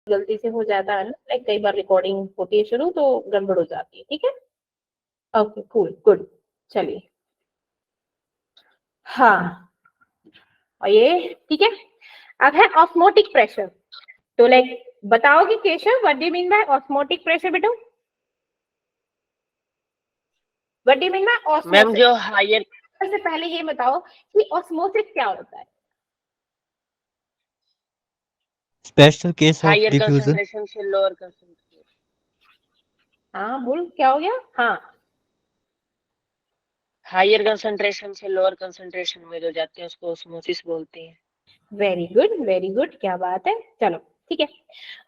गलती से हो जाता है ना, लाइक कई बार रिकॉर्डिंग होती है शुरू तो गड़बड़ हो जाती है, ठीक है। ओके कूल गुड, चलिए हाँ, और ये ठीक है। अब है ऑस्मोटिक प्रेशर। तो लाइक बताओगे Keshav, what do you mean by osmotic pressure बेटू? What do you mean by osmosis? Ma'am जो हायर, सबसे पहले ये बताओ कि ऑस्मोसिस क्या होता है? Special case of higher diffusion. Concentration से लोअर कंसंट्रेशन। हाँ बोल, क्या हो गया? हाँ, हायर कंसंट्रेशन से लोअर कंसंट्रेशन में जो जाते हैं उसको ऑस्मोसिस बोलते हैं। वेरी गुड, क्या बात है। चलो ठीक है,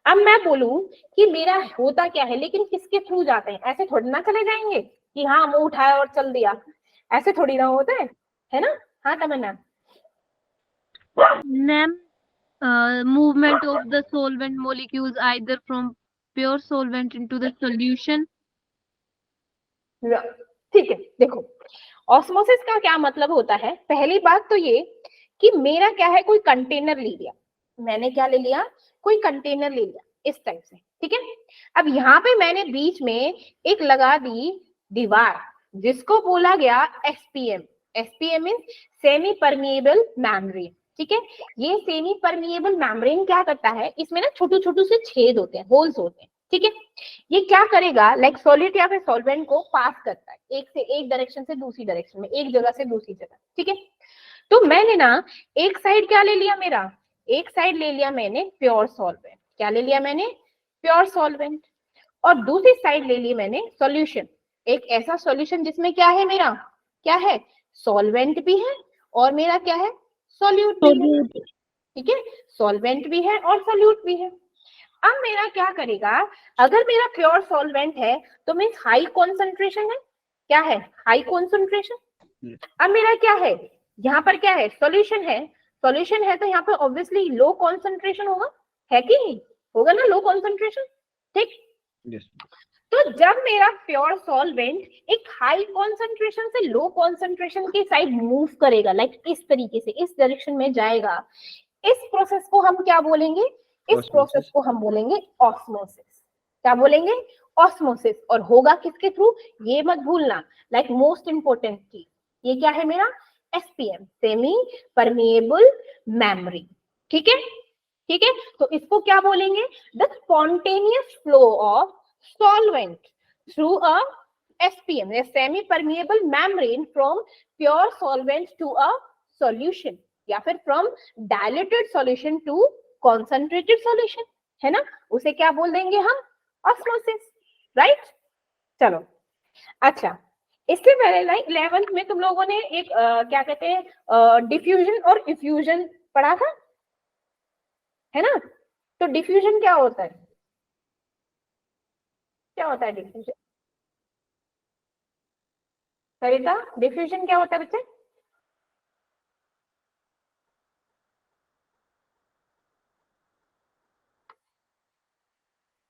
अब मैं बोलूं कि मेरा होता क्या है, लेकिन किसके थ्रू जाते हैं? ऐसे थोड़ी ना चले जाएंगे कि हाँ मुंह उठाया और चल दिया, ऐसे थोड़ी ना होता है ना? हाँ Tamanna. Ma'am movement of the solvent molecules either from pure solvent into the solution. ठीक है, देखो ऑस्मोसिस का क्या मतलब होता है। पहली बात तो ये कि मेरा क्या है, कोई कंटेनर ले लिया मैंने, क्या ले लिया? कोई कंटेनर ले लिया इस टाइप से, ठीक है। अब यहाँ पे मैंने बीच में एक लगा दी दीवार, जिसको बोला गया SPM. SPM means semi permeable membrane, ठीक है। ये सेमी परमिएबल मेम्ब्रेन क्या करता है, इसमें ना छोटे छोटे से छेद होते हैं, होल्स होते हैं, ठीक है। ये क्या करेगा, लाइक सॉलिड या फिर सॉल्वेंट को पास करता है एक से एक डायरेक्शन से दूसरी डायरेक्शन में, एक जगह से दूसरी जगह, ठीक है। तो मैंने ना एक साइड क्या ले लिया, मेरा एक साइड ले लिया मैंने प्योर सॉल्वेंट। क्या ले लिया मैंने? Pure solvent. और दूसरी साइड ले ली मैंने सॉल्यूशन, एक ऐसा सॉल्यूशन जिसमें क्या है, मेरा क्या है, सॉल्वेंट भी है और मेरा क्या है, सॉल्यूट भी है, ठीक है। सॉल्वेंट भी है और सॉल्यूट भी है। अब मेरा क्या करेगा, अगर मेरा प्योर सॉल्वेंट है तो मीन्स हाई कॉन्सेंट्रेशन है, क्या है, हाई कॉन्सेंट्रेशन। अब मेरा क्या है, यहाँ पर क्या है, सॉल्यूशन है। सॉल्यूशन है तो यहाँ पर ऑब्वियसली लो कॉन्सेंट्रेशन होगा, है कि नहीं? होगा ना लो कॉन्सेंट्रेशन, ठीक। तो जब मेरा प्योर सॉल्वेंट एक हाई कॉन्सेंट्रेशन से लो कॉन्सेंट्रेशन की साइड मूव करेगा, लाइक इस तरीके से इस डायरेक्शन में जाएगा, इस प्रोसेस को हम क्या बोलेंगे? इस प्रोसेस को हम बोलेंगे ऑस्मोसिस। क्या बोलेंगे? ऑस्मोसिस। और होगा किसके थ्रू, ये मत भूलना, लाइक मोस्ट इंपोर्टेंट चीज, ये क्या है मेरा? एसपीएम, सेमी परमिएबल मेम्ब्रेन, ठीक है, ठीक है। तो इसको क्या बोलेंगे? The spontaneous flow of solvent through a SPM, a semi-permeable membrane, from pure solvent to a solution, या फिर from diluted solution to concentrated solution, है ना? उसे क्या बोल देंगे हम? Osmosis, right. चलो अच्छा, इससे पहले लाइक 11th में तुम लोगों ने एक क्या कहते हैं, डिफ्यूजन और इफ्यूजन पढ़ा था, है ना? तो डिफ्यूजन क्या होता है? क्या होता है डिफ्यूजन? सरिता, डिफ्यूजन क्या होता है बच्चे?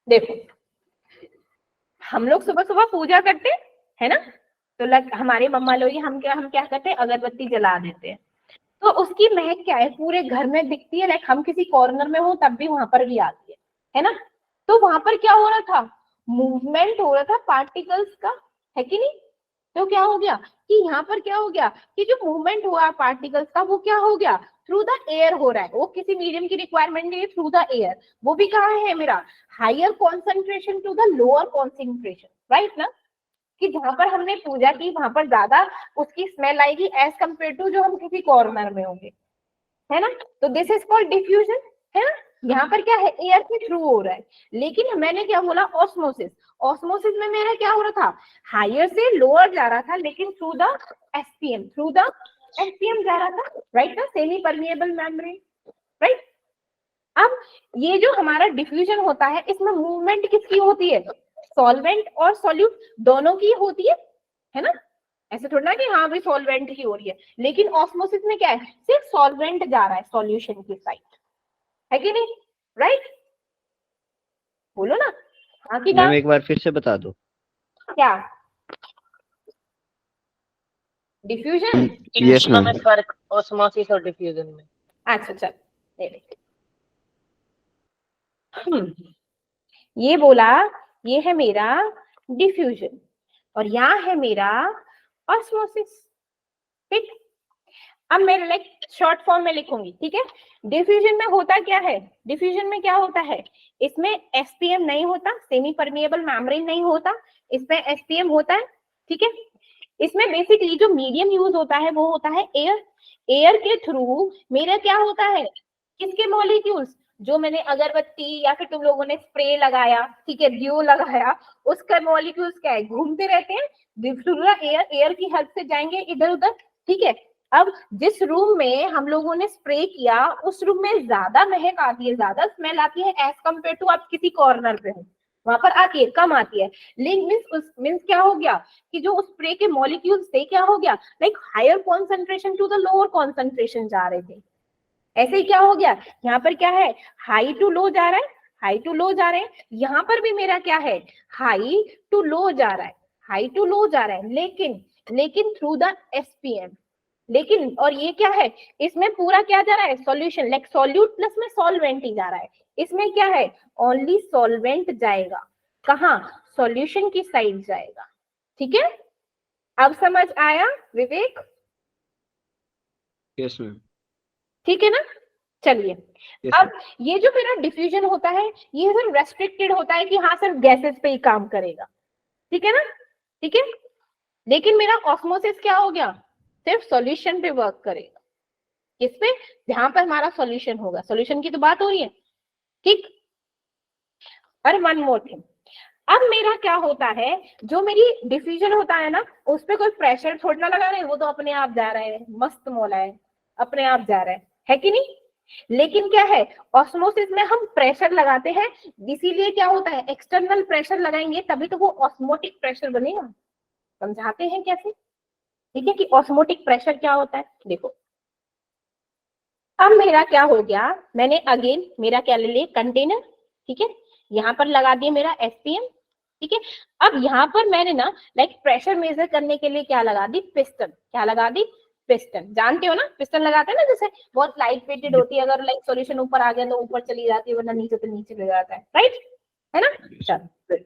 देखो हम लोग सुबह सुबह पूजा करते है ना, तो लग हमारे मम्मा लोग, हम क्या करते हैं, अगरबत्ती जला देते हैं। तो उसकी महक क्या है, पूरे घर में दिखती है, लाइक हम किसी कॉर्नर में हो तब भी वहां पर भी आती है ना? तो वहां पर क्या हो रहा था, मूवमेंट हो रहा था पार्टिकल्स का, है कि नहीं? तो क्या हो गया कि यहाँ पर क्या हो गया कि जो मूवमेंट हुआ पार्टिकल्स का, वो क्या हो गया, थ्रू द एयर हो रहा है। वो किसी मीडियम की रिक्वायरमेंट नहीं है, थ्रू द एयर। वो भी कहाँ है मेरा, higher concentration to the lower concentration, right ना? कि जहां पर हमने पूजा की वहां पर ज्यादा उसकी स्मेल आएगी एज कम्पेयर टू जो हम किसी कॉर्नर में होंगे, है ना? तो दिस इज कॉल्ड डिफ्यूजन, है ना? यहाँ पर क्या है, एयर के थ्रू हो रहा है। लेकिन मैंने क्या बोला, ऑस्मोसिस। ऑस्मोसिस में मेरा क्या हो रहा था, हायर से लोअर जा रहा था, लेकिन through the SPM, through the SPM जा रहा था, राइट ना? Semi permeable membrane, right. अब ये जो हमारा डिफ्यूजन होता है, इसमें मूवमेंट किसकी होती है, सॉल्वेंट और सॉल्यूट दोनों की होती है ना? ऐसे थोड़ा ना कि हाँ भाई सॉल्वेंट की हो रही है, लेकिन ऑस्मोसिस में क्या है, सिर्फ सॉल्वेंट जा रहा है सॉल्यूशन की साइड, है कि नहीं, राइट? बोलो ना, हाँ कि ना? मैम एक बार फिर से बता दो। क्या डिफ्यूजन? यस दोनों मैम। में फर्क ऑस्मोसिस और डिफ्यूजन में। अच्छा चल, ये बोला ये है मेरा डिफ्यूजन और यहाँ है मेरा ऑस्मोसिस। ठीक, अब मैं लाइक शॉर्ट फॉर्म में लिखूंगी, ठीक है। डिफ्यूजन में होता क्या है, डिफ्यूजन में क्या होता है, इसमें एसपीएम नहीं होता, सेमी परमिएबल मेम्ब्रेन नहीं होता, इसमें एसपीएम होता है, ठीक है। इसमें बेसिकली जो मीडियम यूज होता है वो होता है एयर। एयर के थ्रू मेरा क्या होता है, किसके मॉलिक्यूल्स, जो मैंने अगरबत्ती या फिर तुम लोगों ने स्प्रे लगाया, ठीक है, ड्यू लगाया, उसका मॉलिक्यूल्स क्या है, घूमते रहते हैं एयर, एयर की हेल्प से जाएंगे इधर उधर, ठीक है। अब जिस रूम में हम लोगों ने स्प्रे किया उस रूम में ज्यादा महक आती है, ज्यादा स्मेल आती है एज कम्पेयर टू आप किसी कॉर्नर पे हो, वहां पर आती है, कम आती है। मीन्स क्या हो गया कि जो उस स्प्रे के मॉलिक्यूल्स थे क्या हो गया, like higher concentration to the lower concentration जा रहे थे। ऐसे ही क्या हो गया, यहाँ पर क्या है, हाई टू लो जा रहा है, हाई टू लो जा रहे हैं, यहाँ पर भी मेरा क्या है, हाई टू लो जा रहा है, हाई टू लो जा रहा है, लेकिन थ्रू द एसपीएम। लेकिन और ये क्या है, इसमें पूरा क्या जा रहा है, सॉल्यूशन, लाइक सॉल्यूट प्लस में सॉल्वेंट ही जा रहा है। इसमें क्या है, ओनली सॉल्वेंट जाएगा, कहाँ, सॉल्यूशन की साइड जाएगा, ठीक है। अब समझ आया विवेक? Yes ma'am. ठीक है ना, चलिए। यस अब ये जो मेरा डिफ्यूजन होता है ये सिर्फ रेस्ट्रिक्टेड होता है कि हाँ सिर्फ गैसेस पे ही काम करेगा, ठीक है ना, ठीक है। लेकिन मेरा ऑस्मोसिस क्या हो गया, सिर्फ सॉल्यूशन पे वर्क करेगा, किस पे, जहां पर हमारा सॉल्यूशन होगा, सॉल्यूशन की तो बात हो रही है, ठीक। और वन मोर थिंग, अब मेरा क्या होता है, जो मेरी डिफ्यूजन होता है ना उस पे कोई प्रेशर थोड़ा ना लगा रहे, वो तो अपने आप जा रहा है, मस्त मौला है, अपने आप जा रहा है कि नहीं। लेकिन क्या है, ऑस्मोसिस में हम प्रेशर लगाते हैं, इसीलिए क्या होता है, एक्सटर्नल प्रेशर लगाएंगे तभी तो वो ऑस्मोटिक प्रेशर बनेगा। समझाते हैं कैसे, ठीक है, कि ऑस्मोटिक प्रेशर क्या होता है। देखो अब मेरा क्या हो गया, मैंने अगेन मेरा क्या ले लिया, कंटेनर, ठीक है, यहाँ पर लगा दिया मेरा एसपीएम, ठीक है। अब यहाँ पर मैंने ना लाइक प्रेशर मेजर करने के लिए क्या लगा दी, पिस्टन, क्या लगा दी, पिस्टन, जानते हो ना पिस्टन लगाते हैं ना, जैसे बहुत लाइट वेटेड होती है, अगर लाइक सॉल्यूशन ऊपर आ गया तो ऊपर चली जाती है, वरना नीचे तो नीचे ले जाता है, राइट, है ना। चलो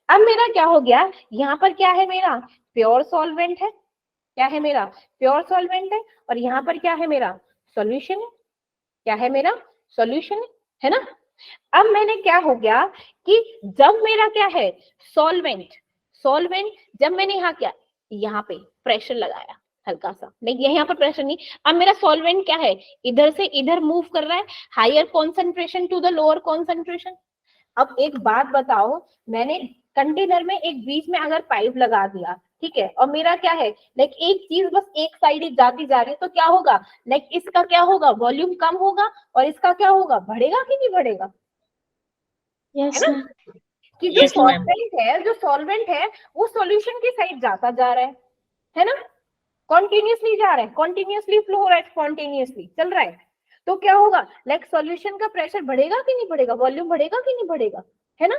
अब मेरा क्या हो गया, यहाँ पर क्या है मेरा, प्योर सॉल्वेंट है, क्या है मेरा, प्योर सॉल्वेंट है, और यहाँ पर क्या है मेरा, सॉल्यूशन है, क्या है मेरा, सॉल्यूशन है ना। अब मैंने क्या हो गया कि जब मेरा क्या है, सॉल्वेंट, सॉल्वेंट जब मैंने यहाँ क्या, यहाँ पे प्रेशर लगाया हल्का सा, नहीं यहाँ पर प्रेशर नहीं, अब मेरा सॉल्वेंट क्या है, इधर से इधर मूव कर रहा है, higher concentration to the lower concentration. अब एक बात बताओ, मैंने कंटेनर में एक बीच में अगर पाइप लगा दिया, ठीक है, और मेरा क्या है, लाइक एक चीज बस एक साइड ही जाती जा रही है, तो क्या होगा, लाइक इसका क्या होगा, वॉल्यूम कम होगा, और इसका क्या होगा, बढ़ेगा कि नहीं बढ़ेगा, यस है ना, कि जो यस मैम। सॉल्वेंट है, जो सॉल्वेंट है वो सॉल्यूशन की साइड जाता जा रहा है ना, कॉन्टिन्यूसली जा रहा है, कॉन्टिन्यूसली फ्लो हो रहा है, स्पॉन्टेनियसली चल रहा है, तो क्या होगा, लाइक सॉल्यूशन का प्रेशर बढ़ेगा कि नहीं बढ़ेगा, वॉल्यूम बढ़ेगा कि नहीं बढ़ेगा, है ना।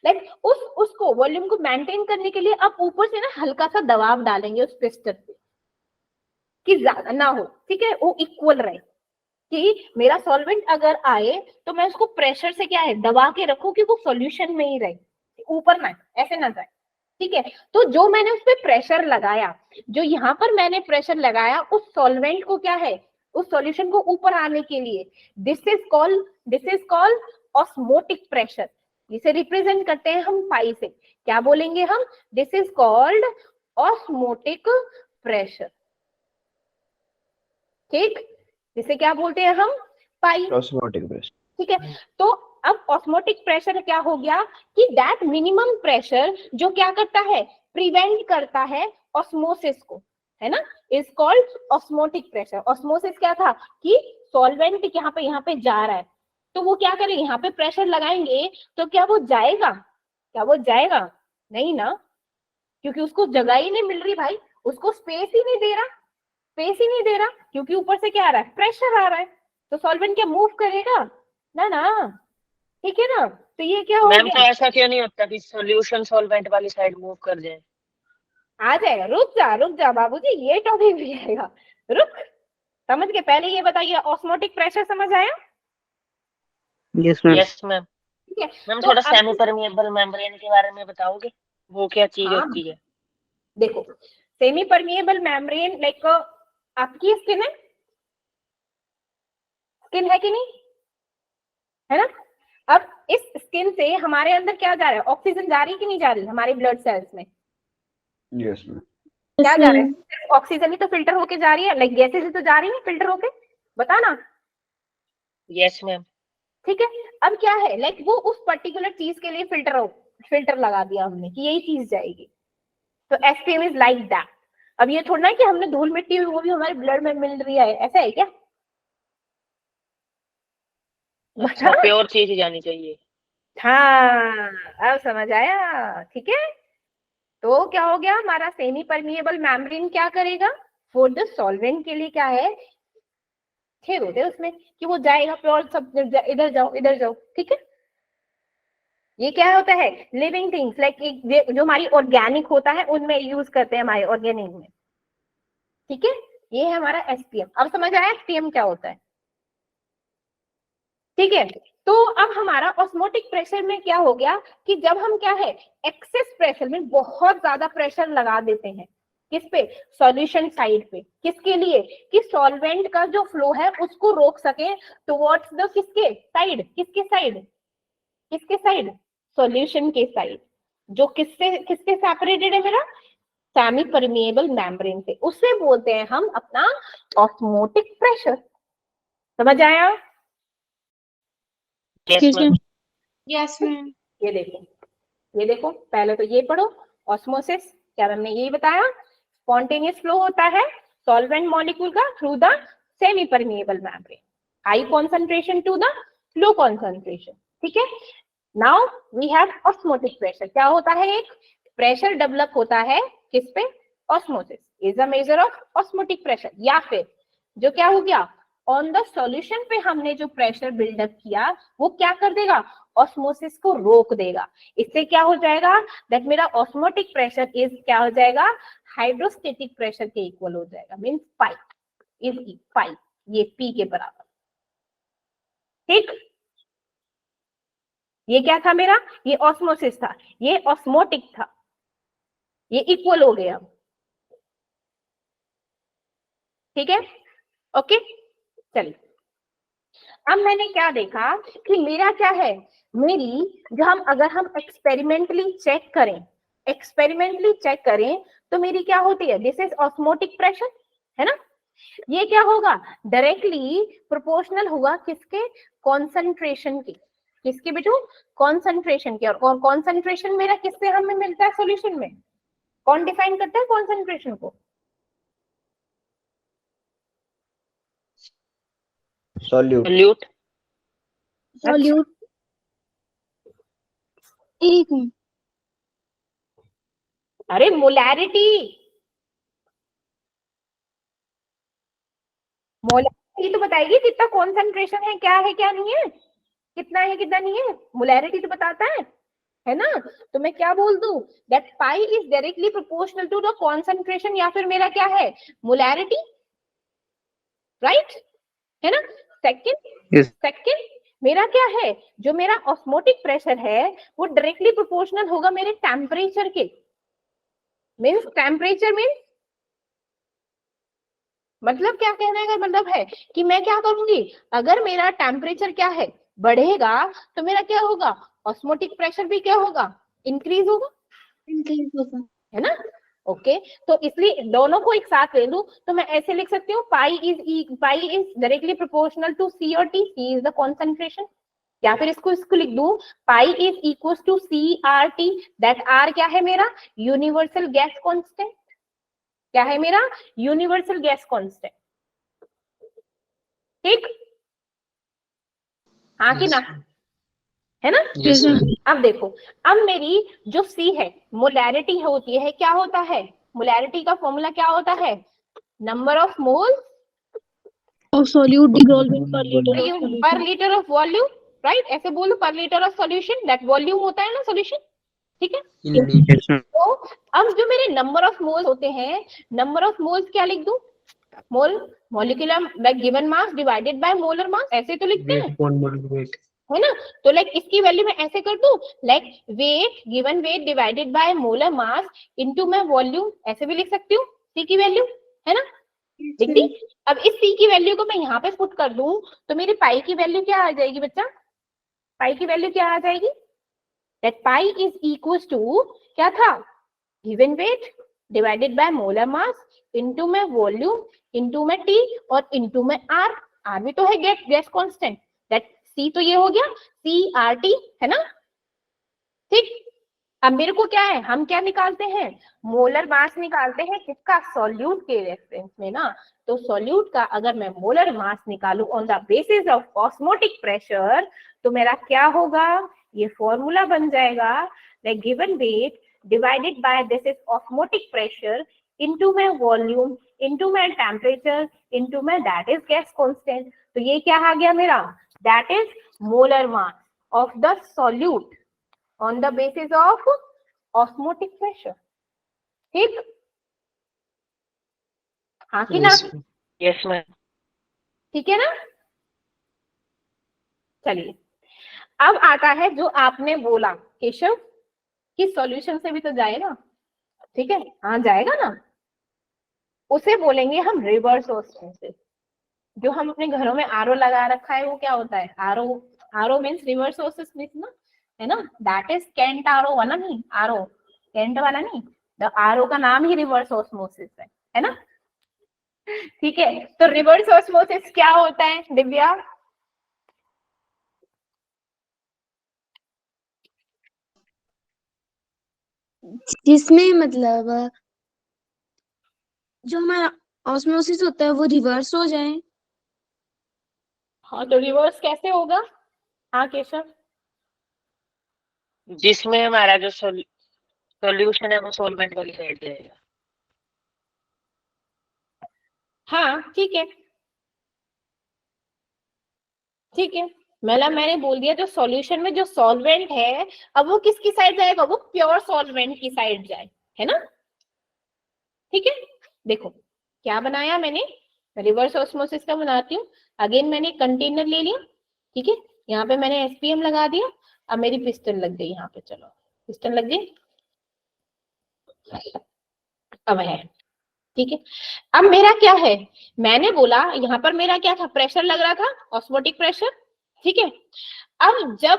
लाइक उसको वॉल्यूम को मेंटेन करने के लिए आप ऊपर से ना हल्का सा दबाव डालेंगे उस पिस्टन पे कि ज्यादा ना हो, ठीक है, वो इक्वल रहे, कि मेरा सॉल्वेंट अगर आए तो मैं उसको प्रेशर से क्या है, दबा के रखूं कि वो सॉल्यूशन में ही रहे, ऊपर ना ऐसे ना जाए, ठीक है। तो जो मैंने उस पर प्रेशर लगाया, जो यहाँ पर मैंने प्रेशर लगाया उस सॉल्वेंट को क्या है, उस सॉल्यूशन को ऊपर आने के लिए, this is called osmotic pressure, जिसे रिप्रेजेंट करते हैं हम पाई से, क्या बोलेंगे हम, this is called osmotic pressure, ठीक, जिसे क्या बोलते हैं हम, पाई, ऑस्मोटिक प्रेशर, ठीक है। तो अब ऑस्मोटिक प्रेशर क्या हो गया कि दैट मिनिमम प्रेशर जो क्या करता है, प्रिवेंट करता है ऑस्मोसिस को, है ना, is called osmotic pressure. Osmosis क्या था कि सॉल्वेंट यहाँ पे जा रहा है, तो वो क्या करे, यहाँ पे प्रेशर लगाएंगे तो क्या वो जाएगा, क्या वो जाएगा, नहीं ना, क्योंकि उसको जगह ही नहीं मिल रही भाई, उसको स्पेस ही नहीं दे रहा, स्पेस ही नहीं दे रहा, क्योंकि ऊपर से क्या आ रहा है, प्रेशर आ रहा है, तो सॉल्वेंट क्या मूव करेगा ना, ठीक है ना। तो ये क्या हो मैम तो गया, ऐसा क्यों नहीं होता कि सॉल्यूशन सॉल्वेंट वाली साइड मूव कर जाए? आ जाएगा, रुक जा बाबूजी, ये टॉपिक भी आएगा, रुक, समझ के पहले ये बताइए, ऑस्मोटिक प्रेशर समझ आया, यस मैम। Yes ma'am. ठीक है, मैम तो थोड़ा अब सेमी परमिएबल मेम्ब्रेन के बारे में बताओगे, वो क्या चीज हाँ होती है? देखो, सेमी परमिएबल मेम्ब्रेन लाइक आपकी स्किन है, स्किन है कि नहीं, है ना। अब इस स्किन से हमारे अंदर क्या जा रहा है, ऑक्सीजन जा रही है कि नहीं जा रही हमारे ब्लड सेल्स में, यस मैम। क्या जा रहा है, ऑक्सीजन ही तो फिल्टर होके जा रही है, लाइक गैसेस ही तो जा रही है फिल्टर होके, बता ना। Yes ma'am. ठीक है, अब क्या है, लाइक वो उस पर्टिकुलर चीज के लिए फिल्टर लगा दिया हमने कि यही चीज जाएगी, तो एसपीएम इज लाइक दैट। अब ये थोड़ा ना कि हमने धूल मिट्टी हुई वो भी हमारे ब्लड में मिल रही है, ऐसा है क्या? अच्छा, प्योर चीज जानी चाहिए। हाँ, अब समझ आया, ठीक है। तो क्या हो गया, हमारा सेमी परमिएबल मेम्ब्रेन क्या करेगा, फॉर द सॉल्वेंट के लिए क्या है, छेद होते हैं उसमें कि वो जाएगा प्योर, सब इधर जाओ इधर जाओ, ठीक है। ये क्या होता है, लिविंग थिंग्स लाइक जो हमारी ऑर्गेनिक होता है उनमें यूज करते हैं, हमारे ऑर्गेनिक में, ठीक है। ये है हमारा एसपीएम। अब समझ आया एसपीएम क्या होता है, ठीक है। तो अब हमारा ऑस्मोटिक प्रेशर में क्या हो गया कि जब हम क्या है, एक्सेस प्रेशर में बहुत ज्यादा प्रेशर लगा देते हैं, किस पे, सॉल्यूशन साइड पे, किसके लिए, कि सॉल्वेंट का जो फ्लो है उसको रोक सके टुवर्ड्स द किसके साइड, किसके साइड, किसके साइड, सॉल्यूशन के साइड, जो किससे किससे सेपरेटेड है मेरा, सेमी परमिएबल मेम्ब्रेन से, उससे बोलते हैं हम अपना ऑस्मोटिक प्रेशर। समझ आया? Yes ma'am. Yes ma'am. ये देखो पहले तो ये पढ़ो, ऑस्मोसिस क्या हमने यही बताया, स्पॉन्टेनियस फ्लो होता है सॉल्वेंट मॉलिक्यूल का through the semi permeable membrane, high concentration to the low concentration, ठीक है। Now we have osmotic pressure, क्या होता है, एक प्रेशर डेवलप होता है किस पे, osmosis is a measure of osmotic pressure, या फिर जो क्या हो गया, ऑन द सॉल्यूशन पे हमने जो प्रेशर बिल्डअप किया वो क्या कर देगा, ऑस्मोसिस को रोक देगा। इससे क्या हो जाएगा, दैट मेरा ऑस्मोटिक प्रेशर इज क्या हो जाएगा, हाइड्रोस्टेटिक प्रेशर के इक्वल हो जाएगा, मींस पाई इज पाई, ये पी के बराबर, ठीक। ये क्या था मेरा, ये ऑस्मोसिस था, ये ऑस्मोटिक था, ये इक्वल हो गया, ठीक है, ओके। चलिए अब मैंने क्या देखा कि मेरा क्या है, मेरी जो अगर हम एक्सपेरिमेंटली चेक करें तो मेरी क्या होती है, दिस इज ऑस्मोटिक प्रेशर, है ना। ये क्या होगा, डायरेक्टली प्रोपोर्शनल होगा किसके, कॉन्सेंट्रेशन की, किसके बेटू, कॉन्सेंट्रेशन की। और कॉन्सेंट्रेशन मेरा किससे हमें मिलता है सॉल्यूशन में, कौन डिफाइन करता है कॉन्सेंट्रेशन को, सॉल्यूट। सॉल्यूट। सॉल्यूट। एक मिनट। अरे मोलैरिटी, मोलैरिटी तो बताएगी कितना कॉन्सेंट्रेशन है, क्या है क्या नहीं है, कितना है कितना नहीं है, मोलैरिटी तो बताता है ना। तो मैं क्या बोल दूं, that pi is directly proportional to the concentration, या फिर मेरा क्या है, मोलैरिटी, राइट, है ना। सेकंड मेरा क्या है, जो मेरा ऑस्मोटिक प्रेशर है वो डायरेक्टली प्रोपोर्शनल होगा मेरे टेम्परेचर के, मींस टेम्परेचर मींस मतलब क्या कहने का मतलब है कि मैं क्या करूंगी, अगर मेरा टेम्परेचर क्या है, बढ़ेगा, तो मेरा क्या होगा, ऑस्मोटिक प्रेशर भी क्या होगा, इंक्रीज होगा, है ना। ओके, तो इसलिए दोनों को एक साथ ले लूं तो मैं ऐसे लिख सकती हूँ, pi is directly proportional to C और T, C is the concentration, या फिर इसको लिख दूं, pi is equal to C R T, that R क्या है मेरा, यूनिवर्सल गैस कांस्टेंट, क्या है मेरा, यूनिवर्सल गैस कांस्टेंट, ठीक, हाँ कि ना, है ना। अब देखो, अब मेरी जो सी है, मोलैरिटी होती है, क्या होता है, मोलैरिटी का फॉर्मूला क्या होता है, नंबर ऑफ मोल्स और सॉल्यूट डिसॉल्व इन पर litre of of volume, right, ऐसे बोलो पर litre of solution, that volume होता है ना सॉल्यूशन, ठीक है। तो अब जो मेरे नंबर ऑफ मोल्स होते हैं, नंबर ऑफ मोल्स क्या लिख दूं, mole, molecular like given mass divided by molar mass, ऐसे तो लिखते हैं, है ना। तो लाइक इसकी वैल्यू मैं ऐसे कर दूं, like weight, given weight divided by molar mass into मैं वॉल्यूम, ऐसे भी लिख सकती हूँ सी की वैल्यू, है ना, लिख दी। अब इस सी की वैल्यू को मैं यहाँ पे पुट कर दूं तो मेरी पाई की वैल्यू क्या आ जाएगी बच्चा, पाई की वैल्यू क्या आ जाएगी, that pi is equal to क्या था, given weight divided by molar mass into में वॉल्यूम इनटू में टी और इनटू में आर, आर भी तो है गैस कांस्टेंट, दैट सी तो ये हो गया सी आर टी, है ना। ठीक, अब मेरे को क्या है, हम क्या निकालते हैं, मोलर मास निकालते हैं, किसका, सॉल्यूट के रेफरेंस में ना। तो सॉल्यूट का अगर मैं मोलर मास निकालूं on the basis of osmotic pressure तो मेरा क्या होगा, ये फॉर्मूला बन जाएगा, like given weight divided by this is osmotic pressure into my volume into my temperature into my that is gas constant. तो ये क्या आ गया मेरा, that is molar mass of the solute on the basis of osmotic pressure। ठीक, हाँ कि ना, yes ma'am. ठीक है ना। चलिए अब आता है जो आपने बोला केशव कि सॉल्यूशन से भी तो जाएगा, ठीक है, हाँ जाएगा ना, उसे बोलेंगे हम रिवर्स ऑस्मोसिस। जो हम अपने घरों में आरओ लगा रखा है वो क्या होता है, RO, RO means reverse osmosis ना, है ना, दैट इज कैंट आरओ वाला नहीं, आरओ कैंट वाला नहीं, द आरओ का नाम ही रिवर्स ऑस्मोसिस है ना। ठीक है, तो रिवर्स ऑस्मोसिस क्या होता है दिव्या, जिसमें मतलब जो हमारा ऑस्मोसिस होता है वो रिवर्स हो जाए। हाँ तो रिवर्स कैसे होगा, हाँ केशव, जिसमें हमारा जो सॉल्यूशन है वो सॉल्वेंट वाली साइड जाएगा। हाँ ठीक है, ठीक है, मतलब मैंने बोल दिया जो सॉल्यूशन में जो सॉल्वेंट है अब वो किसकी साइड जाएगा, वो प्योर सॉल्वेंट की साइड जाए, है ना। ठीक है, देखो क्या बनाया मैंने, रिवर्स ऑस्मोसिस का बनाती हूँ। अगेन मैंने कंटेनर ले लिया, ठीक है, यहाँ पे मैंने एसपीएम लगा दिया, अब मेरी पिस्टन लग गई यहाँ पे, चलो पिस्टन लग गई, अब है, ठीक है। अब मेरा क्या है, मैंने बोला यहाँ पर मेरा क्या था, प्रेशर लग रहा था, ऑस्मोटिक प्रेशर, ठीक है। अब जब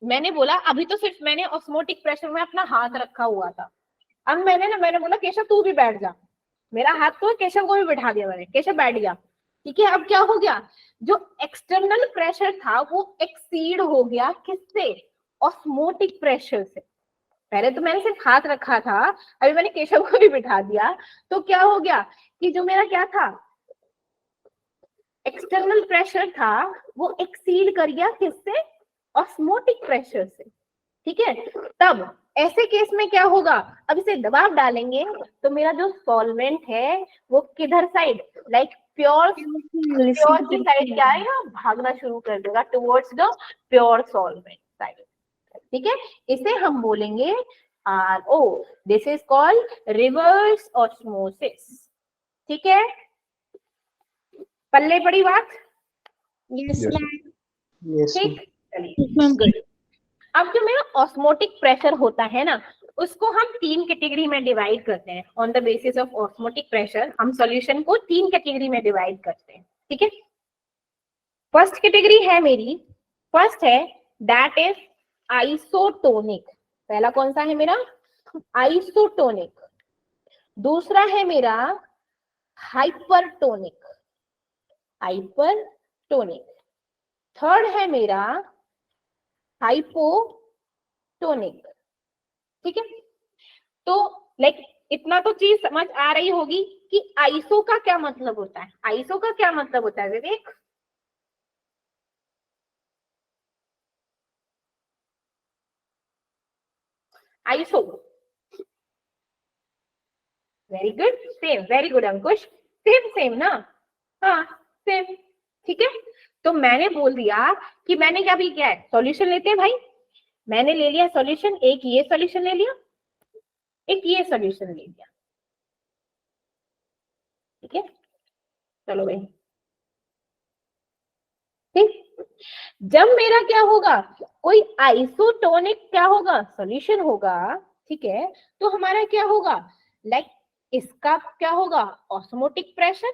मैंने बोला अभी तो सिर्फ मैंने ऑस्मोटिक प्रेशर में अपना हाथ रखा हुआ था, अब मैंने बोला केशव तू भी बैठ जा, मेरा हाथ तो केशव को भी बैठा दिया मैंने, केशव बैठ गया, ठीक है। अब क्या हो गया, जो एक्सटर्नल प्रेशर था वो एक्सीड हो गया किससे, ऑस्मोटिक प्रेशर से। पहले तो मैंने सिर्फ हाथ रखा था, अभी मैंने केशव को भी बिठा दिया, तो क्या हो गया कि जो मेरा क्या था, एक्सटर्नल प्रेशर था वो एक्सीड कर गया किससे, ऑस्मोटिक प्रेशर से, ठीक है। तब ऐसे केस में क्या होगा, अब इसे दबाव डालेंगे तो मेरा जो सॉल्वेंट है वो किधर साइड, लाइक प्योर की साइड क्या आएगा, भागना शुरू कर देगा towards the pure solvent side, ठीक है। इसे हम बोलेंगे RO, this is called reverse osmosis, ठीक है, पल्ले पड़ी बात, यस Yes, मैम। ठीक, चलिए गुड। अब जो मेरा ऑस्मोटिक प्रेशर होता है ना उसको हम तीन कैटेगरी में डिवाइड करते हैं, on the basis of osmotic pressure हम सॉल्यूशन को तीन कैटेगरी में डिवाइड करते हैं, ठीक है। फर्स्ट कैटेगरी है मेरी, फर्स्ट है दैट इज आइसोटोनिक, पहला कौन सा है मेरा, आइसोटोनिक। दूसरा है मेरा हाइपरटोनिक, हाइपरटोनिक। थर्ड है मेरा हाइपोटोनिक, ठीक है। तो लाइक इतना तो चीज समझ आ रही होगी कि आइसो का क्या मतलब होता है, आइसो का क्या मतलब होता है Vivek, iso, very good, same, very good Ankush, same same ना, हाँ सेम, ठीक है। तो मैंने बोल दिया कि मैंने क्या भी किया है, सॉल्यूशन लेते हैं भाई, मैंने ले लिया सॉल्यूशन, एक ये सॉल्यूशन ले लिया, एक ये सॉल्यूशन ले लिया, ठीक है, चलो भाई, ठीक। जब मेरा क्या होगा, कोई आइसोटोनिक क्या होगा, सॉल्यूशन होगा, ठीक है, तो हमारा क्या होगा, लाइक इसका क्या होगा, ऑस्मोटिक प्रेशर,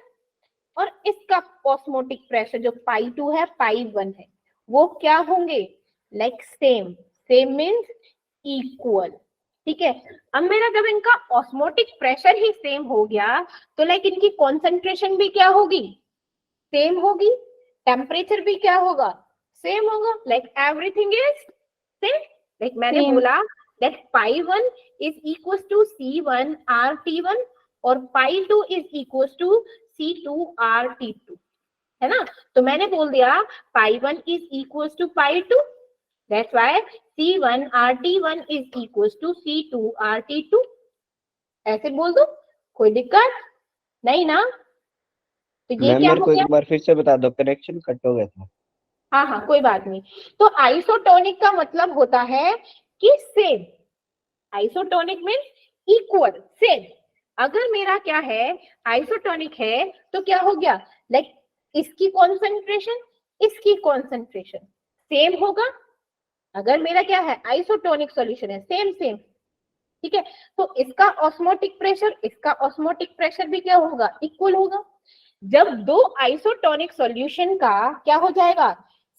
और इसका ऑस्मोटिक प्रेशर जो पाई 2 है पाई 1 है, वो क्या होंगे, like same, same means equal, ठीक है। अब मेरा जब इनका ऑस्मोटिक प्रेशर ही सेम हो गया, तो लाइक इनकी कॉन्सेंट्रेशन भी क्या होगी, सेम होगी, टेम्परेचर भी क्या होगा, सेम होगा, like everything is same. Like मैंने Same. बोला that pi 1 is equal to C1 RT1 और पाई 2 is equal to C2 RT2, है ना। तो मैंने बोल दिया pi 1 is equal to pi 2, that's why C1 RT1 is equal to C2 RT2, ऐसे बोल दो, कोई दिक्कत नहीं ना। तो ये मैम क्या मेरे हो को गया, एक बार फिर से बता दो, कनेक्शन कट हो गया था। हाँ हाँ कोई बात नहीं। तो आइसोटोनिक का मतलब होता है कि same, isotonic means equal, same. अगर मेरा क्या है, आइसोटोनिक है, तो क्या हो गया, लाइक इसकी कॉन्सेंट्रेशन, इसकी कॉन्सेंट्रेशन सेम होगा। अगर मेरा क्या है, आइसोटोनिक सॉल्यूशन है, सेम सेम, ठीक है, तो इसका ऑस्मोटिक प्रेशर, इसका ऑस्मोटिक प्रेशर भी क्या होगा, इक्वल होगा। जब दो आइसोटोनिक सॉल्यूशन का क्या हो जाएगा,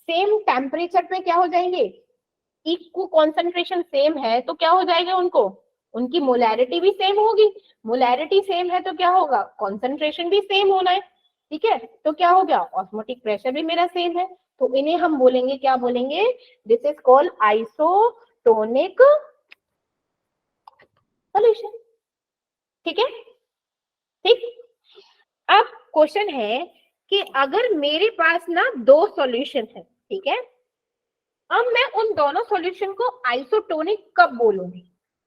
सेम टेम्परेचर पे क्या हो जाएंगे, इक्वल कॉन्सेंट्रेशन सेम है, तो क्या हो जाएगा उनको, उनकी मोलैरिटी भी सेम होगी। मोलैरिटी सेम है तो क्या होगा, कॉन्सेंट्रेशन भी सेम होना है, ठीक है, तो क्या हो गया, ऑस्मोटिक प्रेशर भी मेरा सेम है। तो इन्हें हम बोलेंगे, क्या बोलेंगे, this is called isotonic solution, ठीक है, ठीक। अब क्वेश्चन है कि अगर मेरे पास ना दो सॉल्यूशन है, ठीक है, अब मैं उन दोनों सॉल्यूशन को आइसोटोनिक कब बोलूंगी,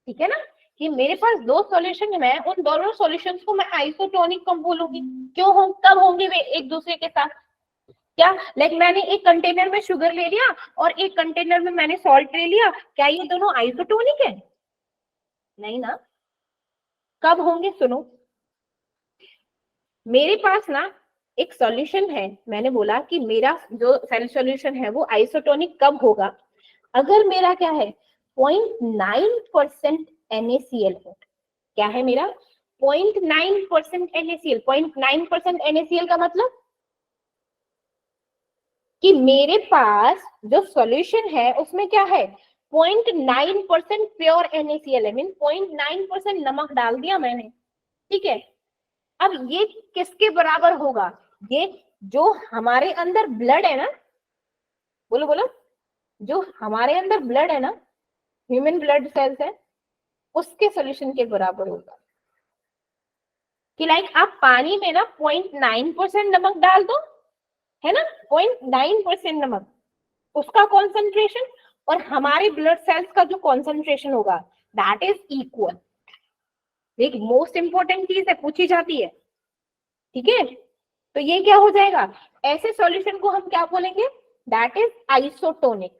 ठीक है ना, कि मेरे पास दो सॉल्यूशन है, मैं उन दोनों सॉल्यूशंस को मैं आइसोटोनिक कब बोलूंगी, क्यों हो, कब होंगे वे एक दूसरे के साथ, क्या, लाइक मैंने एक कंटेनर में शुगर ले लिया और एक कंटेनर में मैंने सॉल्ट ले लिया, क्या ये दोनों आइसोटोनिक है, नहीं ना। कब होंगे, सुनो, मेरे पास ना एक सॉल्यूशन है, मैंने बोला कि मेरा जो सेल सॉल्यूशन है वो आइसोटोनिक कब होगा, अगर मेरा क्या है 0.9% NaCl है, क्या है मेरा 0.9% NaCl, 0.9% NaCl का मतलब कि मेरे पास जो सॉल्यूशन है उसमें क्या है 0.9% प्योर NaCl है, मीन 0.9% नमक डाल दिया मैंने, ठीक है। अब ये किसके बराबर होगा, ये जो हमारे अंदर ब्लड है ना, बोलो बोलो, जो हमारे अंदर ब्लड है ना, ह्यूमन ब्लड सेल्स है, उसके सॉल्यूशन के बराबर होगा। कि लाइक आप पानी में ना 0.9% नमक डाल दो, है ना, 0.9% नमक, उसका कॉन्सेंट्रेशन और हमारे ब्लड सेल्स का जो कॉन्सेंट्रेशन होगा दैट इज इक्वल। एक मोस्ट इंपॉर्टेंट चीज है, पूछी जाती है, ठीक है। तो ये क्या हो जाएगा, ऐसे सॉल्यूशन को हम क्या बोलेंगे, दैट इज आइसोटोनिक।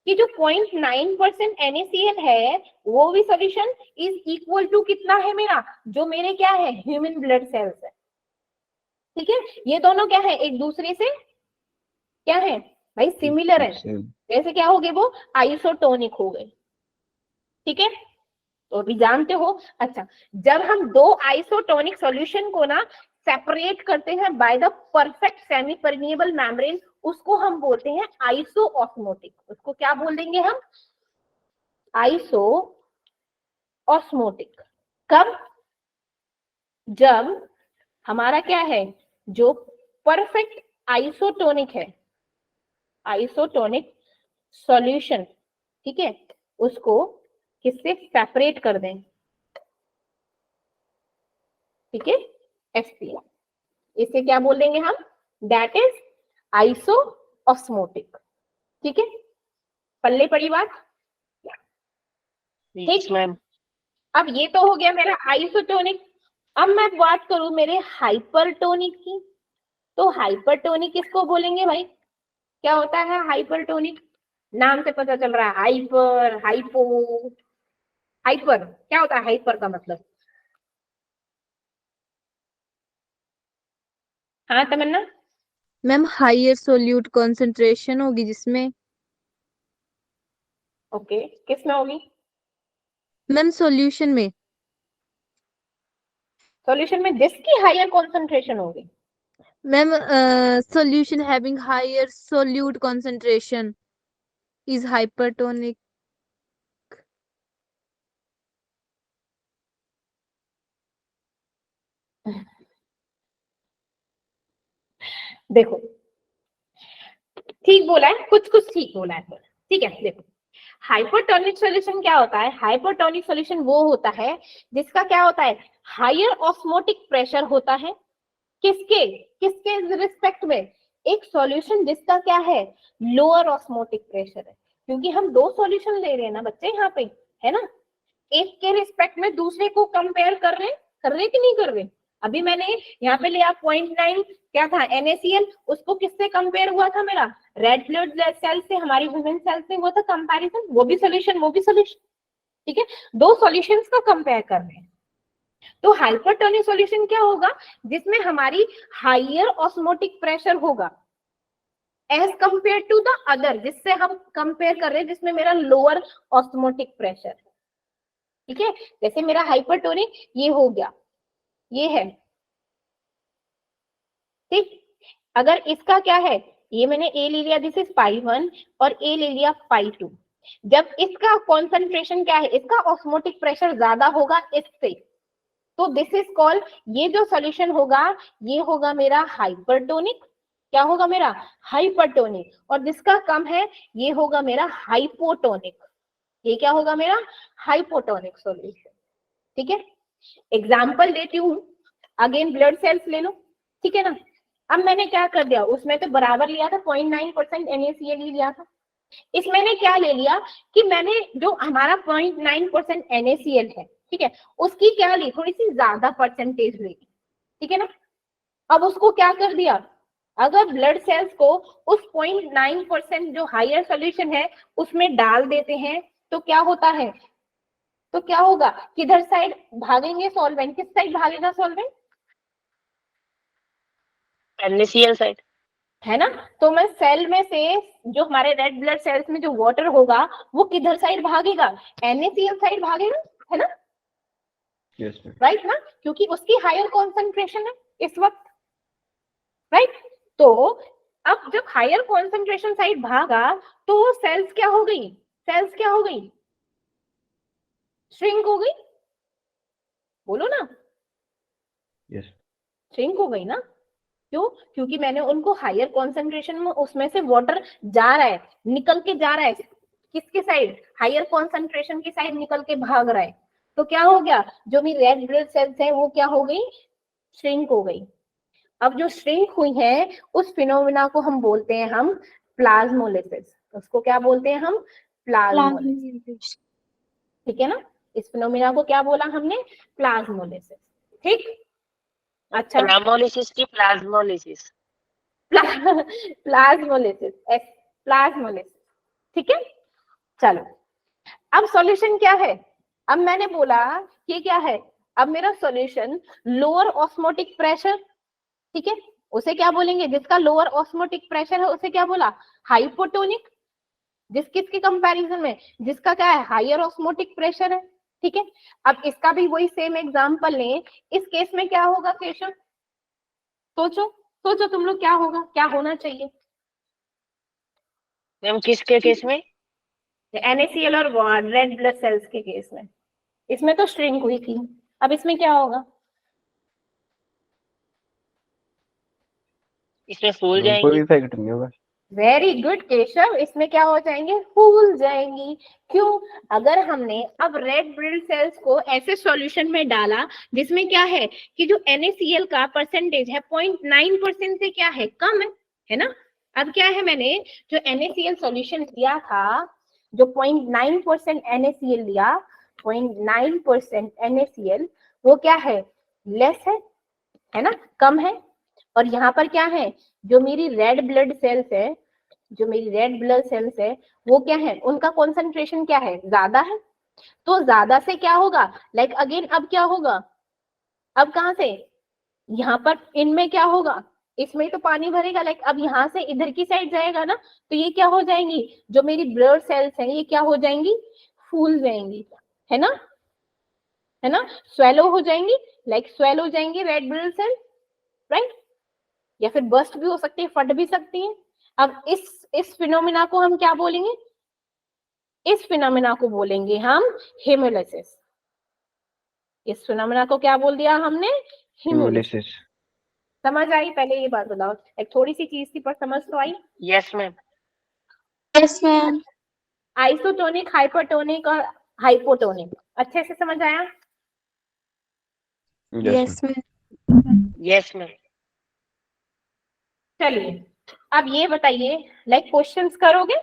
कि जो 0.9% NaCl है वो भी सॉल्यूशन इज इक्वल टू कितना है मेरा, जो मेरे क्या है ह्यूमन ब्लड सेल्स है, ठीक है। ये दोनों क्या है, एक दूसरे से क्या है भाई, सिमिलर है, जैसे क्या हो गए वो आइसोटोनिक हो गए, ठीक है। तो अभी जानते हो। अच्छा, जब हम दो आइसोटोनिक सॉल्यूशन को ना सेपरेट करते हैं by the perfect semi permeable membrane, उसको हम बोलते हैं आइसोऑस्मोटिक। उसको क्या बोल देंगे हम, आइसो ऑस्मोटिक। कब, जब हमारा क्या है, जो परफेक्ट आइसोटोनिक है, आइसोटोनिक सॉल्यूशन, ठीक है, उसको किससे सेपरेट कर दें, ठीक है, HCl, इसे क्या बोल देंगे हम, दैट इज आइसो ऑस्मोटिक, ठीक है। पल्ले पड़ी बात, ठीक मैम। अब ये तो हो गया मेरा आइसोटोनिक। अब मैं बात करूं मेरे हाइपरटोनिक की, तो हाइपरटोनिक किसको बोलेंगे भाई, क्या होता है हाइपरटोनिक, नाम से पता चल रहा है, हाइपर, हाइपो, हाइपर क्या होता है, हाइपर का मतलब, हाँ Tamanna, ma'am higher solute concentration होगी जिसमें। ओके, किस में होगी? मैम सॉल्यूशन में। सॉल्यूशन में जिसकी हायर कॉन्सेंट्रेशन होगी। Ma'am solution having higher solute concentration is hypertonic। देखो, ठीक बोला है, कुछ कुछ ठीक बोला है, ठीक है। देखो, हाइपरटोनिक सॉल्यूशन क्या होता है? हाइपरटोनिक सॉल्यूशन वो होता है जिसका क्या होता है, हायर ऑस्मोटिक प्रेशर होता है। किसके किसके रिस्पेक्ट में? एक सॉल्यूशन जिसका क्या है, लोअर ऑस्मोटिक प्रेशर है। क्योंकि हम दो सॉल्यूशन ले रहे हैं ना बच्चे यहाँ पे, है ना, एक के रिस्पेक्ट में दूसरे को कंपेयर कर रहे कि नहीं कर रहे? अभी मैंने यहाँ पे लिया 0.9 क्या था, NaCl, उसको किससे कंपेयर हुआ था मेरा? रेड ब्लड सेल से, हमारी वुमेन सेल से हुआ था कंपैरिजन, वो भी सॉल्यूशन। ठीक है, दो सॉल्यूशंस का कंपेयर कर रहे हैं। तो हाइपरटोनिक सॉल्यूशन क्या होगा? जिसमें हमारी हायर ऑस्मोटिक प्रेशर होगा as compare to the other, जिससे हम कंपेयर कर रहे हैं जिसमें मेरा लोअर ऑस्मोटिक प्रेशर। ठीक है, जैसे मेरा हाइपरटोनिक ये हो गया, ये है, ठीक। अगर इसका क्या है, ये मैंने ए ले लिया, दिस इज π1 और ए ले लिया π2। जब इसका कॉन्सेंट्रेशन क्या है, इसका ऑस्मोटिक प्रेशर ज्यादा होगा इससे, तो दिस इज कॉल्ड, ये जो सॉल्यूशन होगा ये होगा मेरा हाइपरटोनिक। क्या होगा मेरा? हाइपरटोनिक। और जिसका कम है ये होगा मेरा हाइपोटोनिक। ये क्या होगा मेरा? Hypotonic solution. ठीक है, एग्जाम्पल देती हूँ, अगेन ब्लड सेल्स ले लो, ठीक है ना। अब मैंने क्या कर दिया, उसमें तो बराबर लिया था, 0.9% NaCl ही लिया था। इसमें मैंने क्या ले लिया कि मैंने जो हमारा 0.9% NaCl है, ठीक है, उसकी क्या ली, थोड़ी सी ज्यादा परसेंटेज ली, ठीक है ना। अब उसको क्या कर दिया, अगर ब्लड सेल्स को उस 0.9% जो हायर सोल्यूशन है उसमें डाल देते हैं तो क्या होता है, तो क्या होगा, किधर साइड भागेंगे सॉल्वेंट, किस साइड भागेगा सॉल्वेंट? NaCl साइड, है ना। तो मैं सेल में से जो हमारे रेड ब्लड सेल्स में जो वाटर होगा वो किधर साइड भागेगा? NaCl साइड भागेगा, है ना, यस मैम। राइट ना, क्योंकि उसकी हायर कॉन्सेंट्रेशन है इस वक्त, राइट। तो अब जब हायर कॉन्सेंट्रेशन साइड भागा तो सेल्स क्या हो गई, सेल्स क्या हो गई, श्रिंक हो गई, बोलो ना, यस। श्रिंक हो गई ना। क्यों? क्योंकि मैंने उनको हायर कॉन्सेंट्रेशन में, उसमें से वाटर जा रहा है, निकल के जा रहा है, किसके साइड, हायर कॉन्सेंट्रेशन की साइड निकल के भाग रहा है। तो क्या हो गया, जो मेरी रेड ब्लड सेल्स है वो क्या हो गई, श्रिंक हो गई। अब जो श्रिंक हुई है उस फिनोमिना को हम बोलते हैं हम प्लाज्मोलिसिस। उसको क्या बोलते हैं हम? प्लाज्मोलिसिस। ठीक है ना, इस फिनोमिना को क्या बोला हमने? प्लाज्मोलिसिस। ठीक, अच्छा, प्लाज्मोलिसिस की प्लाज्मोलिसिस, प्लाज्मोलिसिस, प्लाज्मोलिसिस, ठीक है। चलो, अब सॉल्यूशन क्या है? अब मैंने बोला कि क्या है, अब मेरा सॉल्यूशन लोअर ऑस्मोटिक प्रेशर, ठीक है, उसे क्या बोलेंगे, जिसका लोअर ऑस्मोटिक प्रेशर है उसे क्या बोला? हाइपोटोनिक। जिस किसके कंपैरिजन में, जिसका क्या है, हायर ऑस्मोटिक प्रेशर है, ठीक है। अब इसका भी वही सेम एग्जांपल लें, इस केस में क्या होगा केशव? सोचो सोचो तुम लोग, क्या होगा, क्या होना चाहिए? मैम किसके केस में? NaCl और रेड ब्लड सेल्स के केस में, इसमें तो श्रिंक हुई थी, अब इसमें क्या होगा? इसमें फूल कोई जाएंगे। इफेक्ट नहीं होगा। वेरी गुड केशव, इसमें क्या हो जाएंगे? फूल जाएंगी। क्यों? अगर हमने अब रेड ब्लड सेल्स को ऐसे सॉल्यूशन में डाला जिसमें क्या है कि जो NaCl का परसेंटेज है 0.9% से क्या है, कम है ना। अब क्या है, मैंने जो NaCl सॉल्यूशन लिया था, जो 0.9% NaCl लिया, 0.9% NaCl, वो क्या है, लेस है ना, कम है। और यहाँ पर क्या है, जो मेरी रेड ब्लड सेल्स है, जो मेरी रेड ब्लड सेल्स है वो क्या है, उनका कॉन्सेंट्रेशन क्या है, ज्यादा है। तो ज्यादा से क्या होगा, लाइक अगेन अब क्या होगा, अब कहां से, यहाँ पर इनमें क्या होगा, इसमें तो पानी भरेगा, लाइक अब यहाँ से इधर की साइड जाएगा ना, तो ये क्या हो जाएंगी, जो मेरी ब्लड सेल्स हैं ये क्या हो जाएंगी, फूल जाएंगी, है ना, है ना, स्वेलो हो जाएंगी, लाइक स्वेल हो जाएंगी रेड ब्लड सेल, राइट, या फिर बस्ट भी हो सकती है, फट भी सकती है। अब इस फिनोमिना को हम क्या बोलेंगे, इस फिनोमिना को बोलेंगे हम हेमोलाइसिस। इस फिनोमिना को क्या बोल दिया हमने, हेमोलाइसिस। Hemolysis. समझ आई, पहले ये बात बताओ, एक थोड़ी सी चीज थी पर समझ तो आई। Yes ma'am. Yes, ma'am. Isotonic, hypertonic और हाइपोटोनिक, अच्छे से समझ आया। Yes, ma'am. ma'am. Yes ma'am. चलिए अब ये बताइए, लाइक क्वेश्चंस करोगे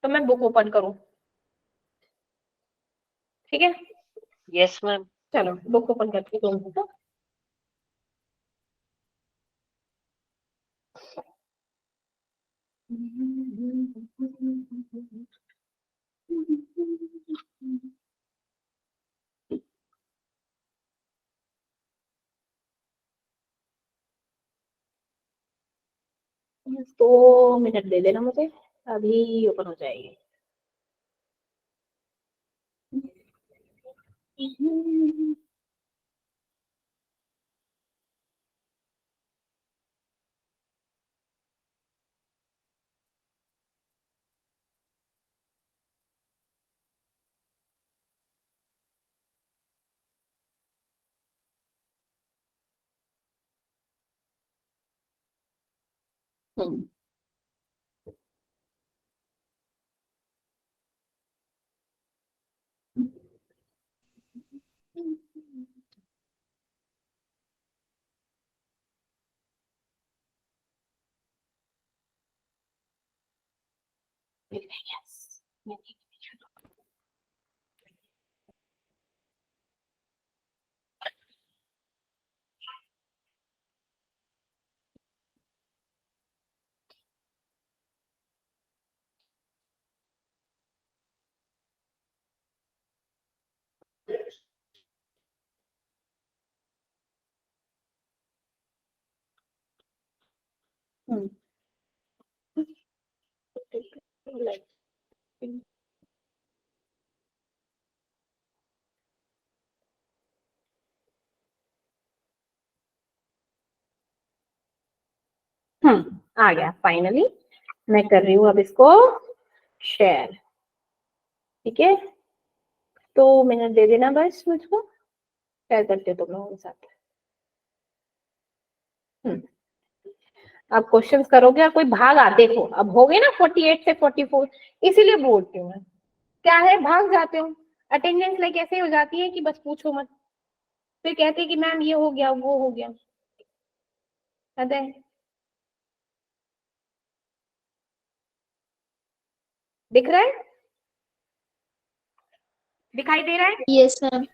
तो मैं बुक ओपन करूं, ठीक है, यस मैम। चलो बुक ओपन करती हूँ तुम तो। तो मिनट दे देना मुझे, अभी ओपन हो जाएगी। हम्म, yes. हम्म, आ गया फाइनली, मैं कर रही हूँ अब इसको शेयर, ठीक है, 2 मिनट दे देना बस मुझको, शेयर करते हो तुम लोगों के साथ। अब क्वेश्चंस करोगे और कोई भागा, देखो अब हो गए ना 48 से 44, इसीलिए बोलती हूँ मैं, क्या है भाग जाते हो, अटेंडेंस लाइक ऐसे हो जाती है कि बस पूछो मत, फिर कहते हैं कि मैम ये हो गया वो हो गया, पता है, दिख रहा है, दिखाई दे रहा है, Yes, ma'am.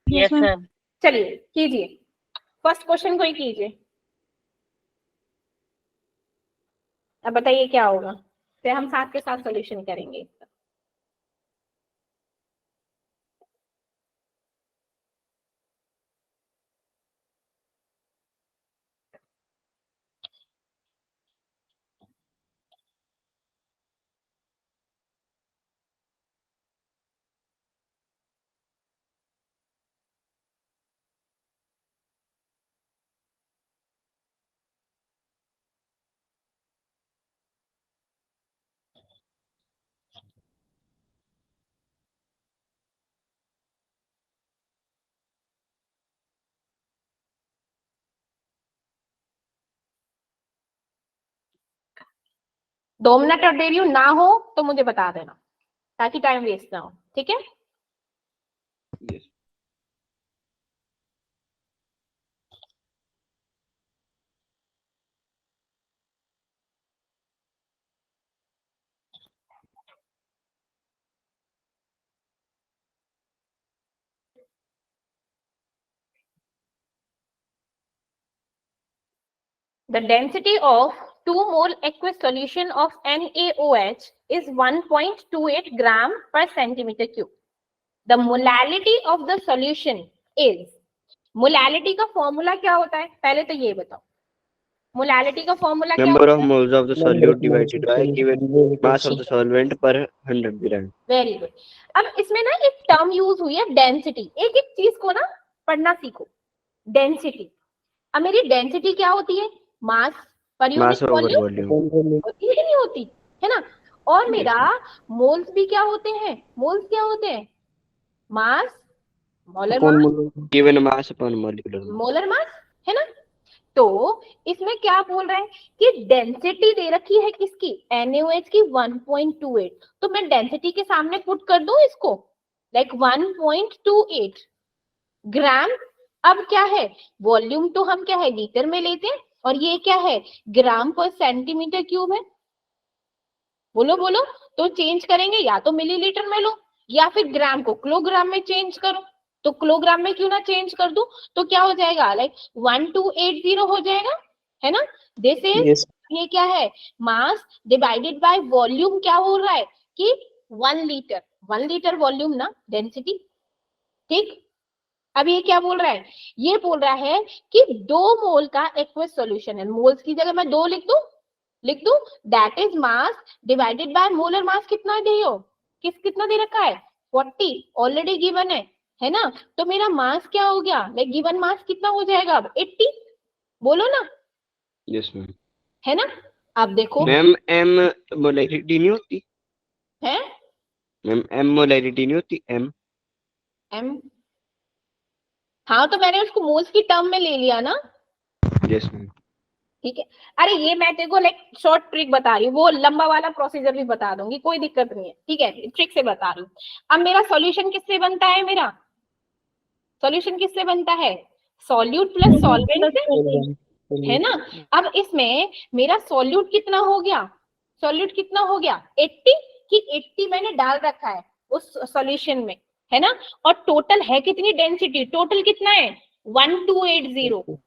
Yes ma'am. चलिए कीजिए, फर्स्ट क्वेश्चन को ही कीजिए, अब बताइए क्या होगा, फिर हम साथ के साथ सोल्यूशन करेंगे। दो मिनट और दे रही हूँ, ना हो तो मुझे बता देना ताकि टाइम वेस्ट ना हो, ठीक है। yes. The density of 2 mole aqueous solution of NaOH is 1.28 gram per centimeter cube. The molality of the solution is molality का फॉर्मूला क्या होता है, पहले तो ये बताओ, मोलैलिटी का फॉर्मूला क्या Number होता of है? moles of the solute divided by given mass of the solvent per 100 gram. Very good. अब इसमें ना एक टर्म यूज हुई है डेंसिटी, एक एक चीज को ना पढ़ना सीखो। डेंसिटी, अब मेरी डेंसिटी क्या होती है? Mass per unit Mass over volume volume. होती है कि नहीं होती है ना? और मेरा मोल्स भी क्या होते हैं? मोल्स क्या होते हैं? Mass, molar mass, Given mass upon molecular mass. Molar mass, है ना? तो इसमें क्या बोल रहा है कि डेंसिटी दे रखी है किसकी? NaOH की 1.28। तो मैं डेंसिटी के सामने पुट कर दूं इसको, लाइक 1.28 ग्राम। अब क्या है? वॉल्यूम तो हम क्या है, लीटर में लेते हैं, और ये क्या है, ग्राम पर सेंटीमीटर क्यूब है। बोलो बोलो, तो चेंज करेंगे, या तो मिलीलीटर में लो या फिर ग्राम को किलोग्राम में चेंज करो। तो किलोग्राम में क्यों ना चेंज कर दूं, तो क्या हो जाएगा, लाइक 1280 हो जाएगा, है ना? दिस इज, ये क्या है, मास डिवाइडेड बाय वॉल्यूम। क्या हो रहा है कि 1 लीटर, 1 लीटर वॉल्यूम ना, डेंसिटी। ठीक, अब ये क्या बोल रहा है? ये बोल रहा है कि 2 मोल का एक्वस सॉल्यूशन है। मोल्स की जगह मैं 2 लिख दूं, that is mass divided by molar मास। कितना दे हो, कितना दे रखा है? 40 ऑलरेडी गिवन है ना? तो मेरा मास क्या हो गया, लाइक गिवन मास कितना हो जाएगा अब? 80। बोलो ना, Yes ma'am. है ना? अब देखो, मैम m मोलैरिटी नहीं होती? है मैम m मोलैरिटी नहीं होती? m एम, हाँ तो मैंने उसको मोल्स की टर्म में ले लिया ना। Yes ma'am. ठीक है, अरे ये मैं तेरे को लाइक शॉर्ट ट्रिक बता रही हूँ, वो लंबा वाला प्रोसीजर भी बता दूंगी, कोई दिक्कत नहीं है। ठीक है, ट्रिक से बता रही हूँ। अब मेरा सॉल्यूशन किससे बनता है? मेरा सॉल्यूशन किससे बनता है? सॉल्यूट प्लस सॉल्वेंट से, है ना? अब इसमें मेरा सॉल्यूट कितना हो गया? सॉल्यूट कितना हो गया? 80 की 80 मैंने डाल रखा है उस सॉल्यूशन में, है ना? और टोटल है कितनी डेंसिटी? टोटल कितना है? 1280।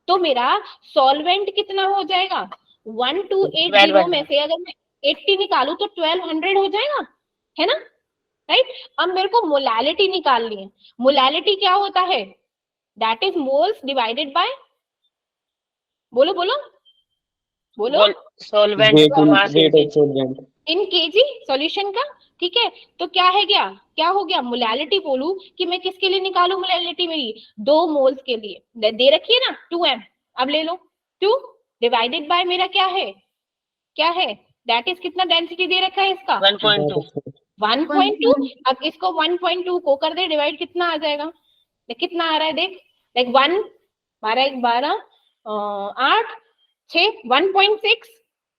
तो मेरा सॉल्वेंट कितना हो जाएगा? 1280 में से अगर मैं 80 निकालू तो 1200 हो जाएगा, है ना? राइट। अब मेरे को मोलैलिटी निकालनी है। मोलैलिटी क्या होता है? That is moles divided by, बोलो बोलो बोलो, सॉल्वेंट का मास इन केजी सॉल्यूशन का। ठीक है, तो क्या है गया, क्या हो गया? मोलैलिटी बोलू कि मैं किसके लिए निकालू मोलैलिटी? मेरी 2 मोल्स के लिए दे रखी है ना, 2m। अब ले लो 2 डिवाइडेड बाय मेरा क्या है, क्या है? दैट इज कितना डेंसिटी दे रखा है इसका? 1.2। 1.2। अब इसको 1.2 को कर दे डिवाइड, कितना आ जाएगा? कितना आ रहा है देख, लाइक 1 12 1 12 8 6 1.6,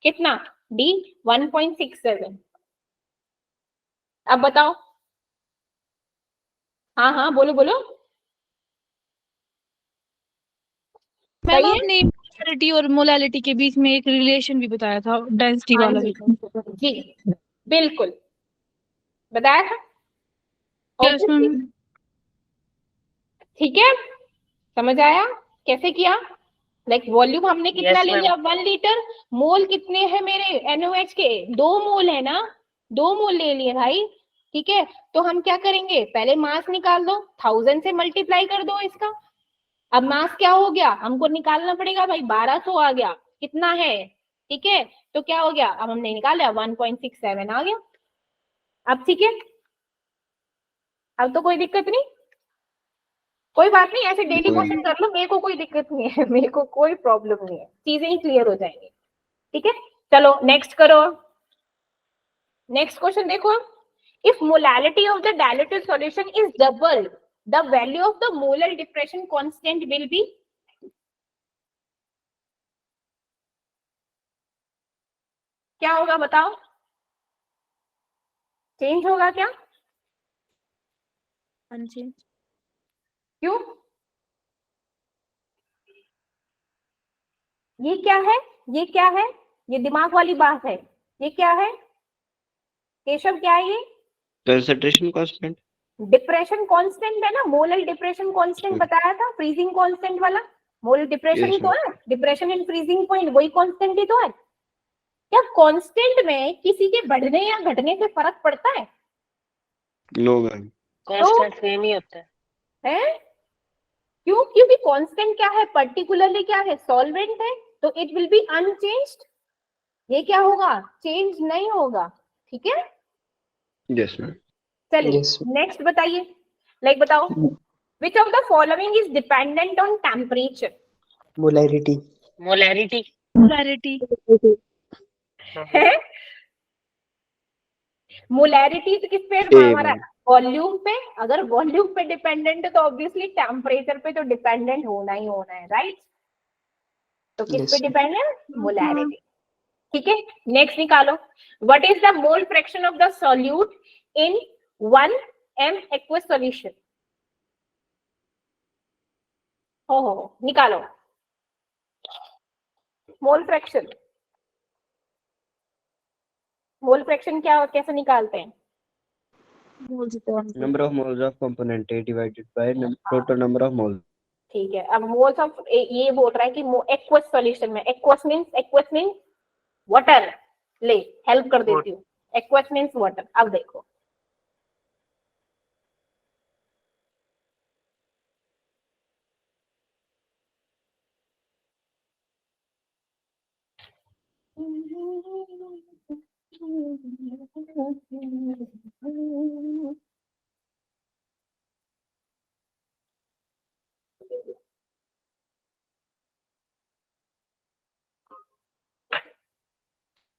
कितना? डी 1.67। अब बताओ, हाँ हाँ बोलो बोलो। मैम सही है? आपने मोलैरिटी और मोलैलिटी के बीच में एक रिलेशन भी बताया था, डेंसिटी हाँ वाला जी, भी। जी बिल्कुल बताया था। Yes ma'am. ठीक है, समझ आया कैसे किया? लाइक वॉल्यूम हमने कितना Yes, ले ma'am. लिया? 1 लीटर। मोल कितने हैं मेरे NaOH के? 2 मोल है ना, 2 मोल ले लिए भाई। ठीक है, तो हम क्या करेंगे, पहले मास निकाल दो, 1000 से मल्टीप्लाई कर दो इसका। अब मास क्या हो गया, हमको निकालना पड़ेगा भाई, 1200 आ गया, कितना है? ठीक है, तो क्या हो गया, अब हमने निकाला 1.67 आ गया। अब ठीक है, अब तो कोई दिक्कत नहीं, कोई बात नहीं, ऐसे डेली क्वेश्चन कर लो, मेरे को कोई दिक्कत नहीं है, मेरे को कोई प्रॉब्लम नहीं है, चीजें ही क्लियर हो जाएंगी। ठीक है, चलो नेक्स्ट करो। नेक्स्ट क्वेश्चन देखो, if molality of the diluted solution is double, the value of the molar depression constant will be, क्या होगा बताओ? चेंज होगा क्या? क्यों? ये क्या है, ये क्या है? ये दिमाग वाली बात है, ये क्या है केशव? क्या है ये? Concentration constant. डिप्रेशन कांस्टेंट है ना, मोलर डिप्रेशन कांस्टेंट बताया था, फ्रीजिंग कांस्टेंट वाला। मोलर डिप्रेशन ही तो है, डिप्रेशन एंड फ्रीजिंग पॉइंट, वही कांस्टेंट ही तो है। क्या कांस्टेंट में किसी के बढ़ने या घटने से फर्क पड़ता है? No ma'am. कांस्टेंट सेम ही होता है। हैं? क्यों? क्योंकि कांस्टेंट क्या है, पर्टिकुलरली क्या है, सॉल्वेंट है, तो इट विल बी अनचेंज्ड। ये क्या होगा, चेंज नहीं होगा। ठीक है, यस मैम। चलिए Yes. नेक्स्ट बताइए, लाइक बताओ, which of the following is dependent on temperature? Molarity. Molarity. Polarity. है मोलैरिटी तो किस पे है A, हमारा, मैम। वॉल्यूम पे। अगर वॉल्यूम पे डिपेंडेंट है तो ऑब्वियसली टेम्परेचर पे तो डिपेंडेंट होना ही होना है, राइट? तो किस पे Yes. Dependent, molarity. ठीक है, नेक्स्ट निकालो, what is the mole fraction of the solute in 1 m aqueous solution? हो निकालो मोल फ्रैक्शन। मोल फ्रैक्शन क्या, कैसे निकालते हैं? Number of moles of component A divided by total number of moles. ठीक है, अब मोल्स ऑफ, ये बोल रहा है कि एक्वस सॉल्यूशन में, एक्वस मींस वाटर। ले हेल्प कर देती हूँ, एक्वस मींस वाटर। अब देखो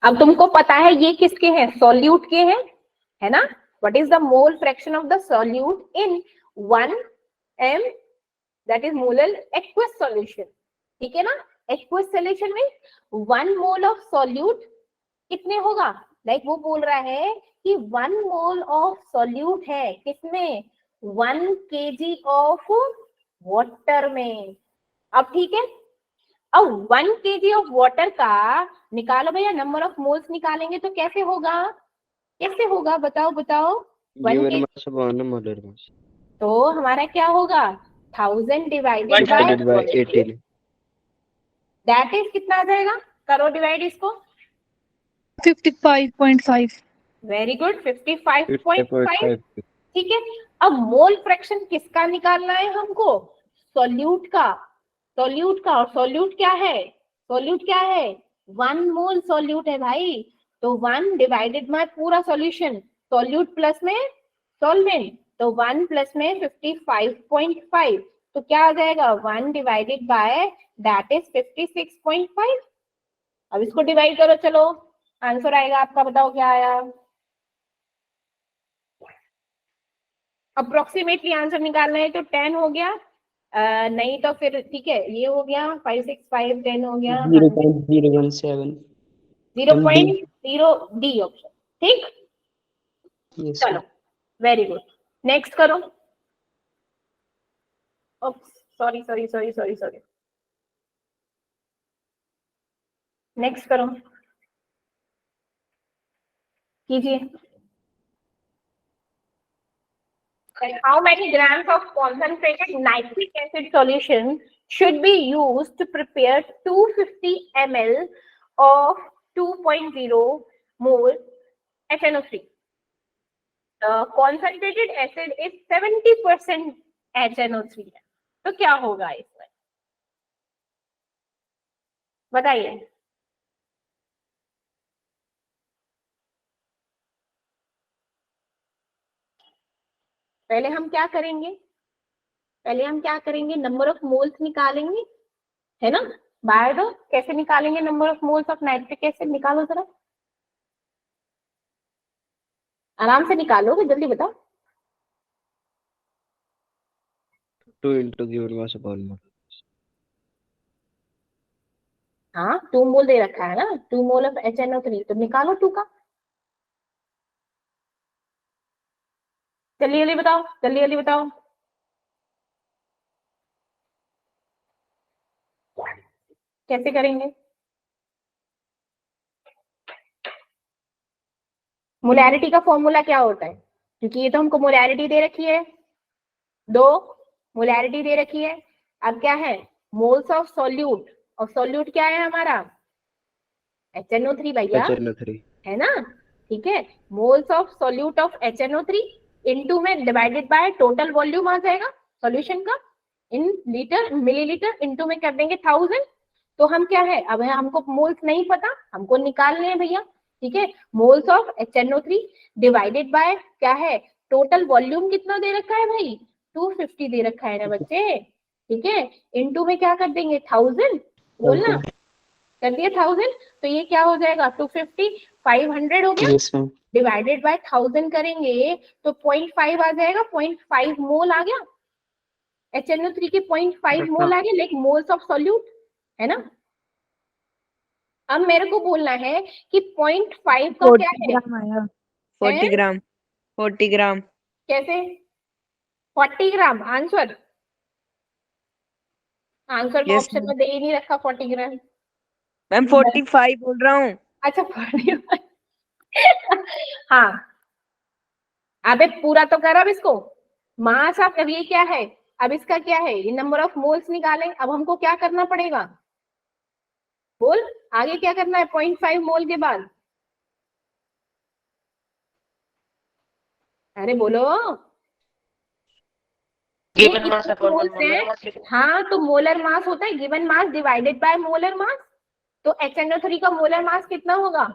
अब तुमको पता है ये किसके हैं, सॉल्यूट के हैं, है ना? What is the mole fraction of the solute in 1 m, that is molar aqueous solution. ठीक है ना, एक्वस सॉल्यूशन में 1 मोल ऑफ सॉल्यूट कितने होगा, लाइक वो बोल रहा है कि 1 मोल ऑफ सॉल्यूट है किसमें, 1 kg ऑफ वाटर में। अब ठीक है, अब 1 kg ऑफ वाटर का निकालो भैया, नंबर ऑफ मोल्स निकालेंगे तो कैसे होगा, कैसे होगा, बताओ बताओ। Given mass upon the molar mass. तो हमारा क्या होगा, 1000 divided by, Divided by 18. That is कितना आ जाएगा, करो डिवाइड इसको। 55.5. Very good, 55.5। 55.5. ठीक है, अब मोल फ्रैक्शन किसका निकालना है हमको, सॉल्यूट का। सॉल्यूट का, और सॉल्यूट क्या है, सॉल्यूट क्या है, 1 मोल सॉल्यूट है भाई, तो 1 डिवाइडेड बाय पूरा सॉल्यूशन, सॉल्यूट प्लस में सॉल्वेंट, तो 1 प्लस में 55.5, तो क्या आ जाएगा, 1 डिवाइडेड बाय दैट इज 56.5। अब इसको डिवाइड करो, चलो आंसर आएगा आपका, बताओ क्या आया। अप्रोक्सीमेटली आंसर निकालना है तो 10 हो गया, नहीं तो फिर ठीक है, ये हो गया 5 6 5 10 हो गया 0.017. 0.0 डी ऑप्शन। ठीक, Yes. चलो वेरी गुड, नेक्स्ट करो। Sorry sorry sorry sorry sorry, next करो, कीजिए। How many grams of concentrated nitric acid solution should be used to prepare 250 ml of 2.0 mole HNO3? The concentrated acid is 70% HNO3 है, तो क्या होगा इसमें, बताइए। पहले हम क्या करेंगे, पहले हम क्या करेंगे, नंबर ऑफ मोल्स निकालेंगे, है ना? बाहर दो, कैसे निकालेंगे number of moles of nitric acid, निकालो जरा, आराम से निकालोगे, जल्दी बताओ। 2 into given mass upon molar. हाँ 2 मोल दे रखा है ना, 2 मोल ऑफ HNO3, तो निकालो 2 का, जल्दी जल्दी बताओ, जल्दी जल्दी बताओ। कैसे करेंगे, मोलैरिटी का फॉर्मूला क्या होता है, क्योंकि ये तो हमको मोलैरिटी दे रखी है, 2 मोलैरिटी दे रखी है। अब क्या है, मोल्स ऑफ सॉल्यूट, और सॉल्यूट क्या है हमारा, HNO3 भैया, HNO3. है ना? ठीक है, moles of solute of HNO3 into में डिवाइडेड बाय टोटल वॉल्यूम आ जाएगा सॉल्यूशन का। इन लीटर, मिलीलीटर इनटू में कर देंगे 1000। तो हम क्या है, अब हमको मोल्स नहीं पता, हमको निकालने हैं भैया, ठीक है। Moles of HNO3 divided by क्या है, टोटल वॉल्यूम कितना दे रखा है भाई, 250 दे रखा है ना बच्चे, ठीक है। इनटू में क्या कर देंगे 1000, बोलना, कर दिया 1000, तो ये क्या हो जाएगा 250, 500 हो गया, Yes, ma'am. डिवाइडेड बाय 1000 करेंगे तो 0.5 आ जाएगा, 0.5 मोल आ गया, HNO3 के 0.5 मोल आ गए, लाइक मोल्स ऑफ सॉल्यूट, है ना। अब मेरे को बोलना है कि 0.5 का क्या है, 40 ग्राम 40 ग्राम कैसे 40 ग्राम आंसर, आंसर में Yes, ऑप्शन ma'am. में दे ही नहीं रखा 40 ग्राम। मैम 45 बोल रहा हूँ। अच्छा 45 हाँ, अबे पूरा तो कर अब इसको, मास ऑफ, अब ये क्या है, अब इसका क्या है, ये नंबर ऑफ मोल्स निकालें, अब हमको क्या करना पड़ेगा, बोल आगे क्या करना है 0.5 मोल के बाद, अरे बोलो, ये गिवन मास कितने अपॉन मोल्स मोलर हैं, मास। हाँ तो मोलर मास होता है given mass divided by molar मास, तो HNO3 का मोलर मास कितना होगा,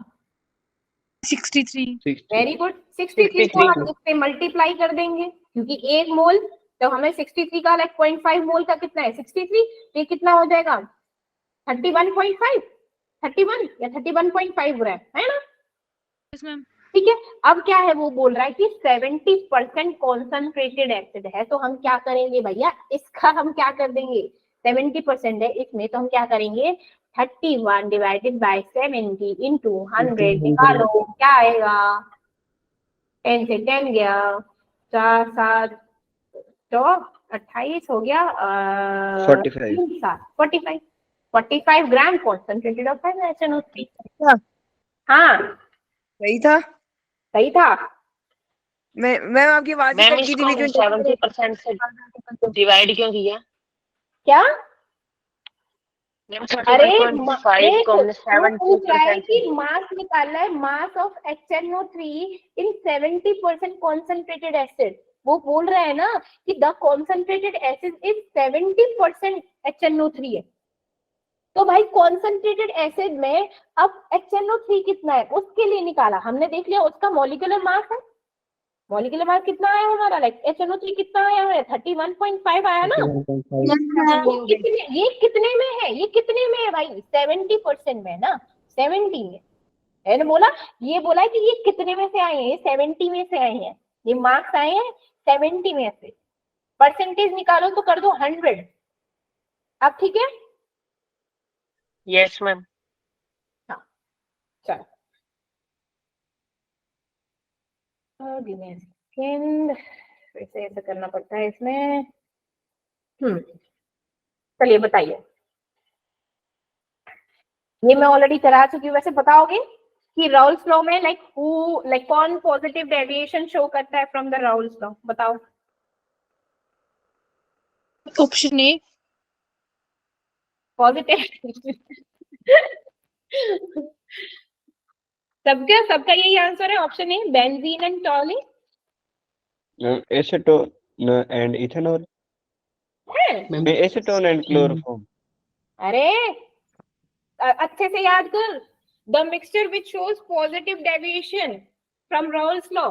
63 वेरी गुड, 63 को हम इससे मल्टीप्लाई कर देंगे, क्योंकि एक मोल, तो हमें 63 का लाइक 0.5 मोल का कितना है 63, ये कितना हो जाएगा 31.5, 31 या 31.5 ग्राम, है ना, Yes, ma'am. ठीक है। अब क्या है, वो बोल रहा है कि 70% कॉन्सेंट्रेटेड एसिड है, तो हम क्या करेंगे भैया, इसका हम क्या कर देंगे, 70% है इसमें, तो हम क्या करेंगे 31 डिवाइडेड बाय 70 इंटू 100 निकालो, क्या आएगा, 10 से 10 गया, 4 7 तो 28 हो गया, 45 45 45 ग्राम कॉन्सेंट्रेटेड ऑफ HNO3। हाँ सही था। सही था, मैम आपकी आवाज ही मैम कट गई थी इसको बीच में। 70% से डिवाइड क्यों किया क्या, मैम? अरे 31.5 को हमने वो पूछ रहा है 70% कि से मास निकालना है, mass of HNO3 in 70% concentrated acid, वो बोल रहा है ना कि the concentrated acid is 70% HNO3 है, तो भाई कॉन्सेंट्रेटेड एसिड में अब HNO3 कितना है उसके लिए निकाला हमने, देख लिया उसका मॉलिक्यूलर मास है, मॉलिक्यूलर मास कितना आया हमारा, लाइक HNO3 कितना आया है 31.5 आया ना, 31.5. ये कितने में है, ये कितने में है भाई 70% में है ना, 70 में है ना, बोला, ये बोला है कि ये कितने में से आए हैं, ये 70 में से आए हैं, ये मार्क्स आए हैं 70 में से, परसेंटेज निकालो तो कर दो 100, अब ठीक है, यस मैम। चलो give me a second, फिर से ऐसा करना पड़ता है इसमें, चलिए बताइए, ये मैं ऑलरेडी करा चुकी हूँ, वैसे बताओगे कि राउल्स लॉ में लाइक कौन पॉजिटिव डेविएशन शो करता है फ्रॉम द राउल्स लॉ, बताओ, Option A. पॉजिटिव सबका सबका यही आंसर है, option A benzene and टॉलिन, acetone and ethanol, acetone and chloroform. अरे अच्छे से याद कर, the mixture which shows positive deviation from Raoult's law,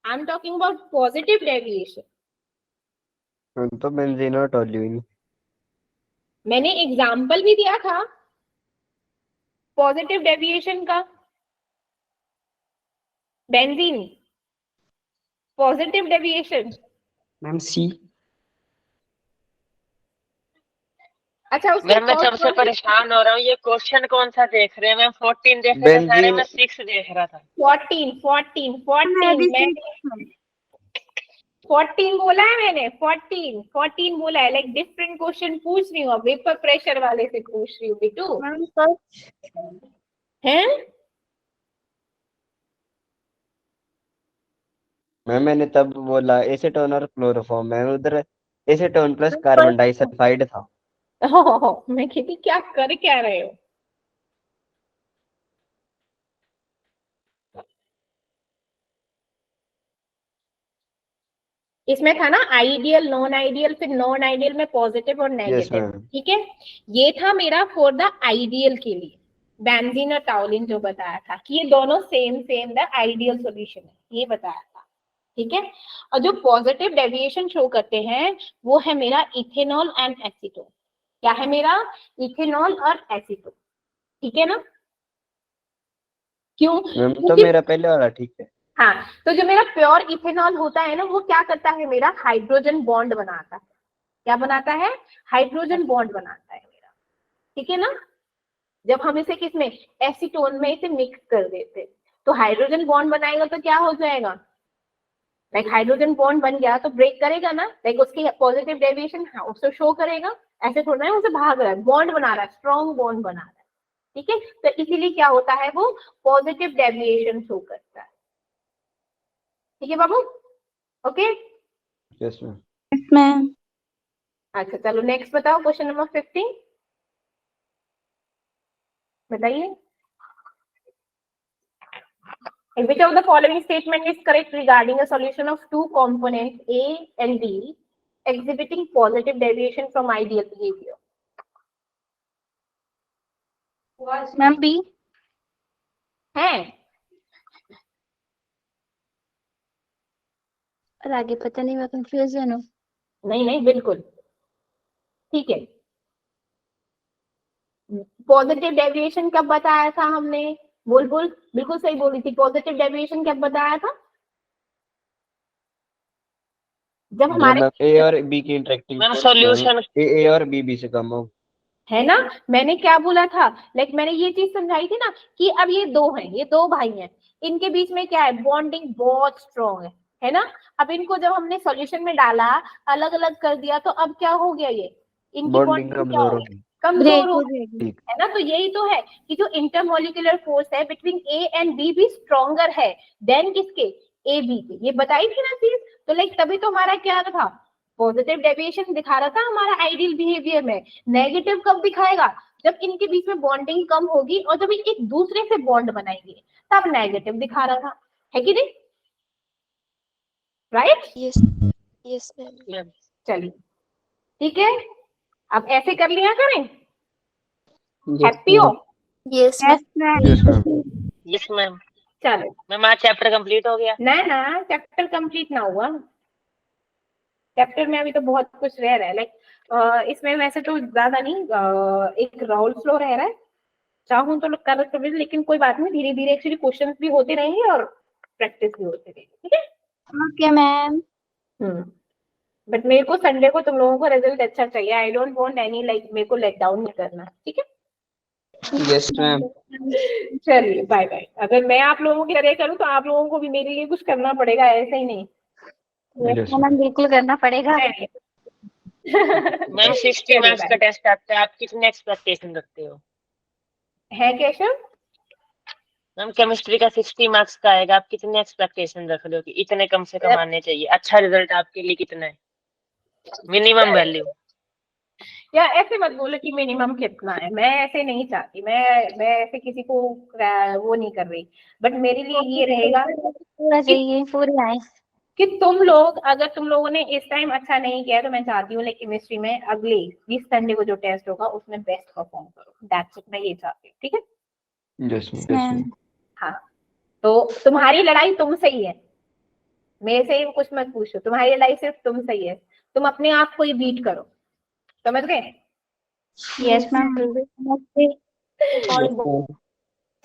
I am talking about positive deviation, तो बेंजीन और टोल्यूइन। मैंने एग्जाम्पल भी दिया था पॉजिटिव डेविएशन का, benzene positive deviation, Ma'am, C. अच्छा उसके मैम मैं जब से परेशान हो रहा हूँ, ये क्वेश्चन कौन सा देख रहे हैं मैम? 14 देख रहे थे सारे, मैं 6 देख रहा था। 14 बोला है मैंने, 14 बोला है, लाइक डिफरेंट क्वेश्चन पूछ रही हूँ, अब वेपर प्रेशर वाले से पूछ रही हूँ बिटू, हैं मैम मैंने तब बोला एसीटोन और क्लोरोफॉर्म, मैम उधर एसीटोन प्लस कार्बन डाइसल्फाइड था। मैं कहती क्या कर क्या रहे हो, इसमें था ना आइडियल, नॉन आइडियल, फिर नॉन आइडियल में पॉजिटिव और यस नेगेटिव, मैम। ठीक है। ये था मेरा फॉर द आइडियल के लिए, बेंजीन और टाउलिन जो बताया था कि ये दोनों सेम द आइडियल सॉल्यूशन है, ये बताया था, ठीक है। और जो पॉजिटिव डेविएशन शो करते हैं वो है मेरा इथेनॉल एंड एसीटोन। क्या है मेरा? इथेनॉल और एसीटोन, ठीक है ना। क्यों? मैम तो क्योंकि मेरा पहले वाला ठीक है। हाँ, तो जो मेरा प्योर इथेनॉल होता है ना, वो क्या करता है मेरा? हाइड्रोजन बॉन्ड बनाता है। क्या बनाता है? हाइड्रोजन बॉन्ड बनाता है मेरा, ठीक है ना। जब हम इसे किसमें, एसीटोन में इसे मिक्स कर देते तो हाइड्रोजन बॉन्ड बनाएगा, तो क्या हो जाएगा? लाइक हाइड्रोजन बॉन्ड बन गया तो ब्रेक करेगा ना, लाइक उसकी पॉजिटिव डेविएशन हाँ उसको शो करेगा। ऐसे थोड़ा है उसे भाग रहा है, बॉन्ड बना रहा है, स्ट्रॉन्ग बॉन्ड बना रहा है, ठीक है। तो इसीलिए क्या होता है, वो पॉजिटिव डेविएशन शो करता है, ठीक है बाबू, okay. Yes ma'am. Yes, ma'am. अच्छा चलो नेक्स्ट बताओ, क्वेश्चन नंबर 15 बताइए। Which of the following statement is correct regarding a solution of two components A and B exhibiting positive deviation from ideal behavior? Ma'am, B. है और आगे पता नहीं, मैं कंफ्यूजन हूँ। नहीं नहीं बिल्कुल ठीक है। पॉजिटिव डेविएशन कब बताया था हमने? बुलबुल बिल्कुल सही बोली थी। पॉजिटिव डेविएशन कब बताया था? जब हमारे ए और बी की इंटरेक्टिंग मैम सॉल्यूशन ए और बी से कम हो, है ना। मैंने क्या बोला था, लाइक मैंने ये चीज समझाई थी ना कि अब ये दो हैं, ये दो भाई हैं, इनके बीच में क्या है, बॉन्डिंग बहुत स्ट्रॉन्ग है ना। अब इनको जब हमने सॉल्यूशन में डाला, अलग अलग कर दिया, तो अब क्या हो गया, ये इनकी बॉन्डिंग बॉन्डिंग क्या कमजोर हो हो गई, गई। कमजोर हो Break गई, ठीक। है ना। तो यही तो है कि जो इंटरमोलिकुलर फोर्स है बिटवीन ए एंड बी भी स्ट्रॉन्गर है देन किसके, ए बी के। ये बताई थी ना चीज। तो लाइक तभी तो हमारा क्या था, पॉजिटिव डेविएशन दिखा रहा था हमारा आइडियल बिहेवियर में। नेगेटिव कब दिखाएगा, जब इनके बीच में बॉन्डिंग कम होगी और जब ये एक दूसरे से बॉन्ड बनाएंगे, तब नेगेटिव दिखा रहा था, है कि नहीं, राइट। Yes ma'am. चलिए ठीक है, अब ऐसे कर लिया करें। हैप्पी हो? Yes Yes, ma'am. Yes ma'am. Yes ma'am. चलो मैम आज चैप्टर कंप्लीट हो गया। ना चैप्टर कंप्लीट ना हुआ, चैप्टर में अभी तो बहुत कुछ रह रहा है। लाइक इसमें वैसे तो ज्यादा नहीं, एक राउंड फ्लो रह रहा है, चाहूँ तो कर सकते, लेकिन कोई बात नहीं, धीरे धीरे एक्चुअली क्वेश्चंस भी होते रहेंगे और प्रैक्टिस भी होती रहेगी, ठीक है। Okay, ma'am. बट मेरे को संडे को तुम लोगों को रिजल्ट अच्छा चाहिए। I don't want any like मेरे को लेट डाउन नहीं करना, ठीक है। Yes ma'am. चलिए बाय बाय। अगर मैं आप लोगों की तरह करूँ तो आप लोगों को भी मेरे लिए कुछ करना पड़ेगा, ऐसे ही नहीं। यस मैम बिल्कुल करना पड़ेगा। मैम 60 मार्क्स का टेस्ट आता है, आप कितने एक्सपेक्टेशन रखते हो? है केशव? मैम केमिस्ट्री का 60 मार्क्स का आएगा, आप कितने एक्सपेक्टेशन रख रहे हो कि इतने कम से कम आने चाहिए? अच्छा रिजल्ट आपके लिए कितना है मिनिमम वैल्यू? या ऐसे मत बोलो कि मिनिमम कितना है, मैं ऐसे नहीं चाहती, मैं ऐसे किसी को वो नहीं कर रही। बट मेरे लिए ये रहेगा पूरा चाहिए, पूरे आए। कि तुम लोग, अगर तुम लोगों ने इस टाइम अच्छा नहीं किया तो मैं चाहती हूँ लेकिन केमिस्ट्री में अगले इस संडे को जो टेस्ट होगा उसमें बेस्ट परफॉर्म करो। दैट्स इट, मैं ये चाहती हूँ, ठीक है। Yes ma'am. हाँ, तो तुम्हारी लड़ाई तुमसे ही है, मेरे से कुछ मत पूछो, तुम्हारी लड़ाई सिर्फ तुमसे ही है। तुम अपने आप को ही बीट करो, समझ गए? Yes ma'am.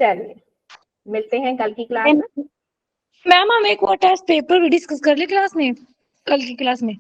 चलिए मिलते हैं कल की क्लास में। मैम हम एक और टेस्ट पेपर भी डिस्कस कर ले क्लास में, कल की क्लास में।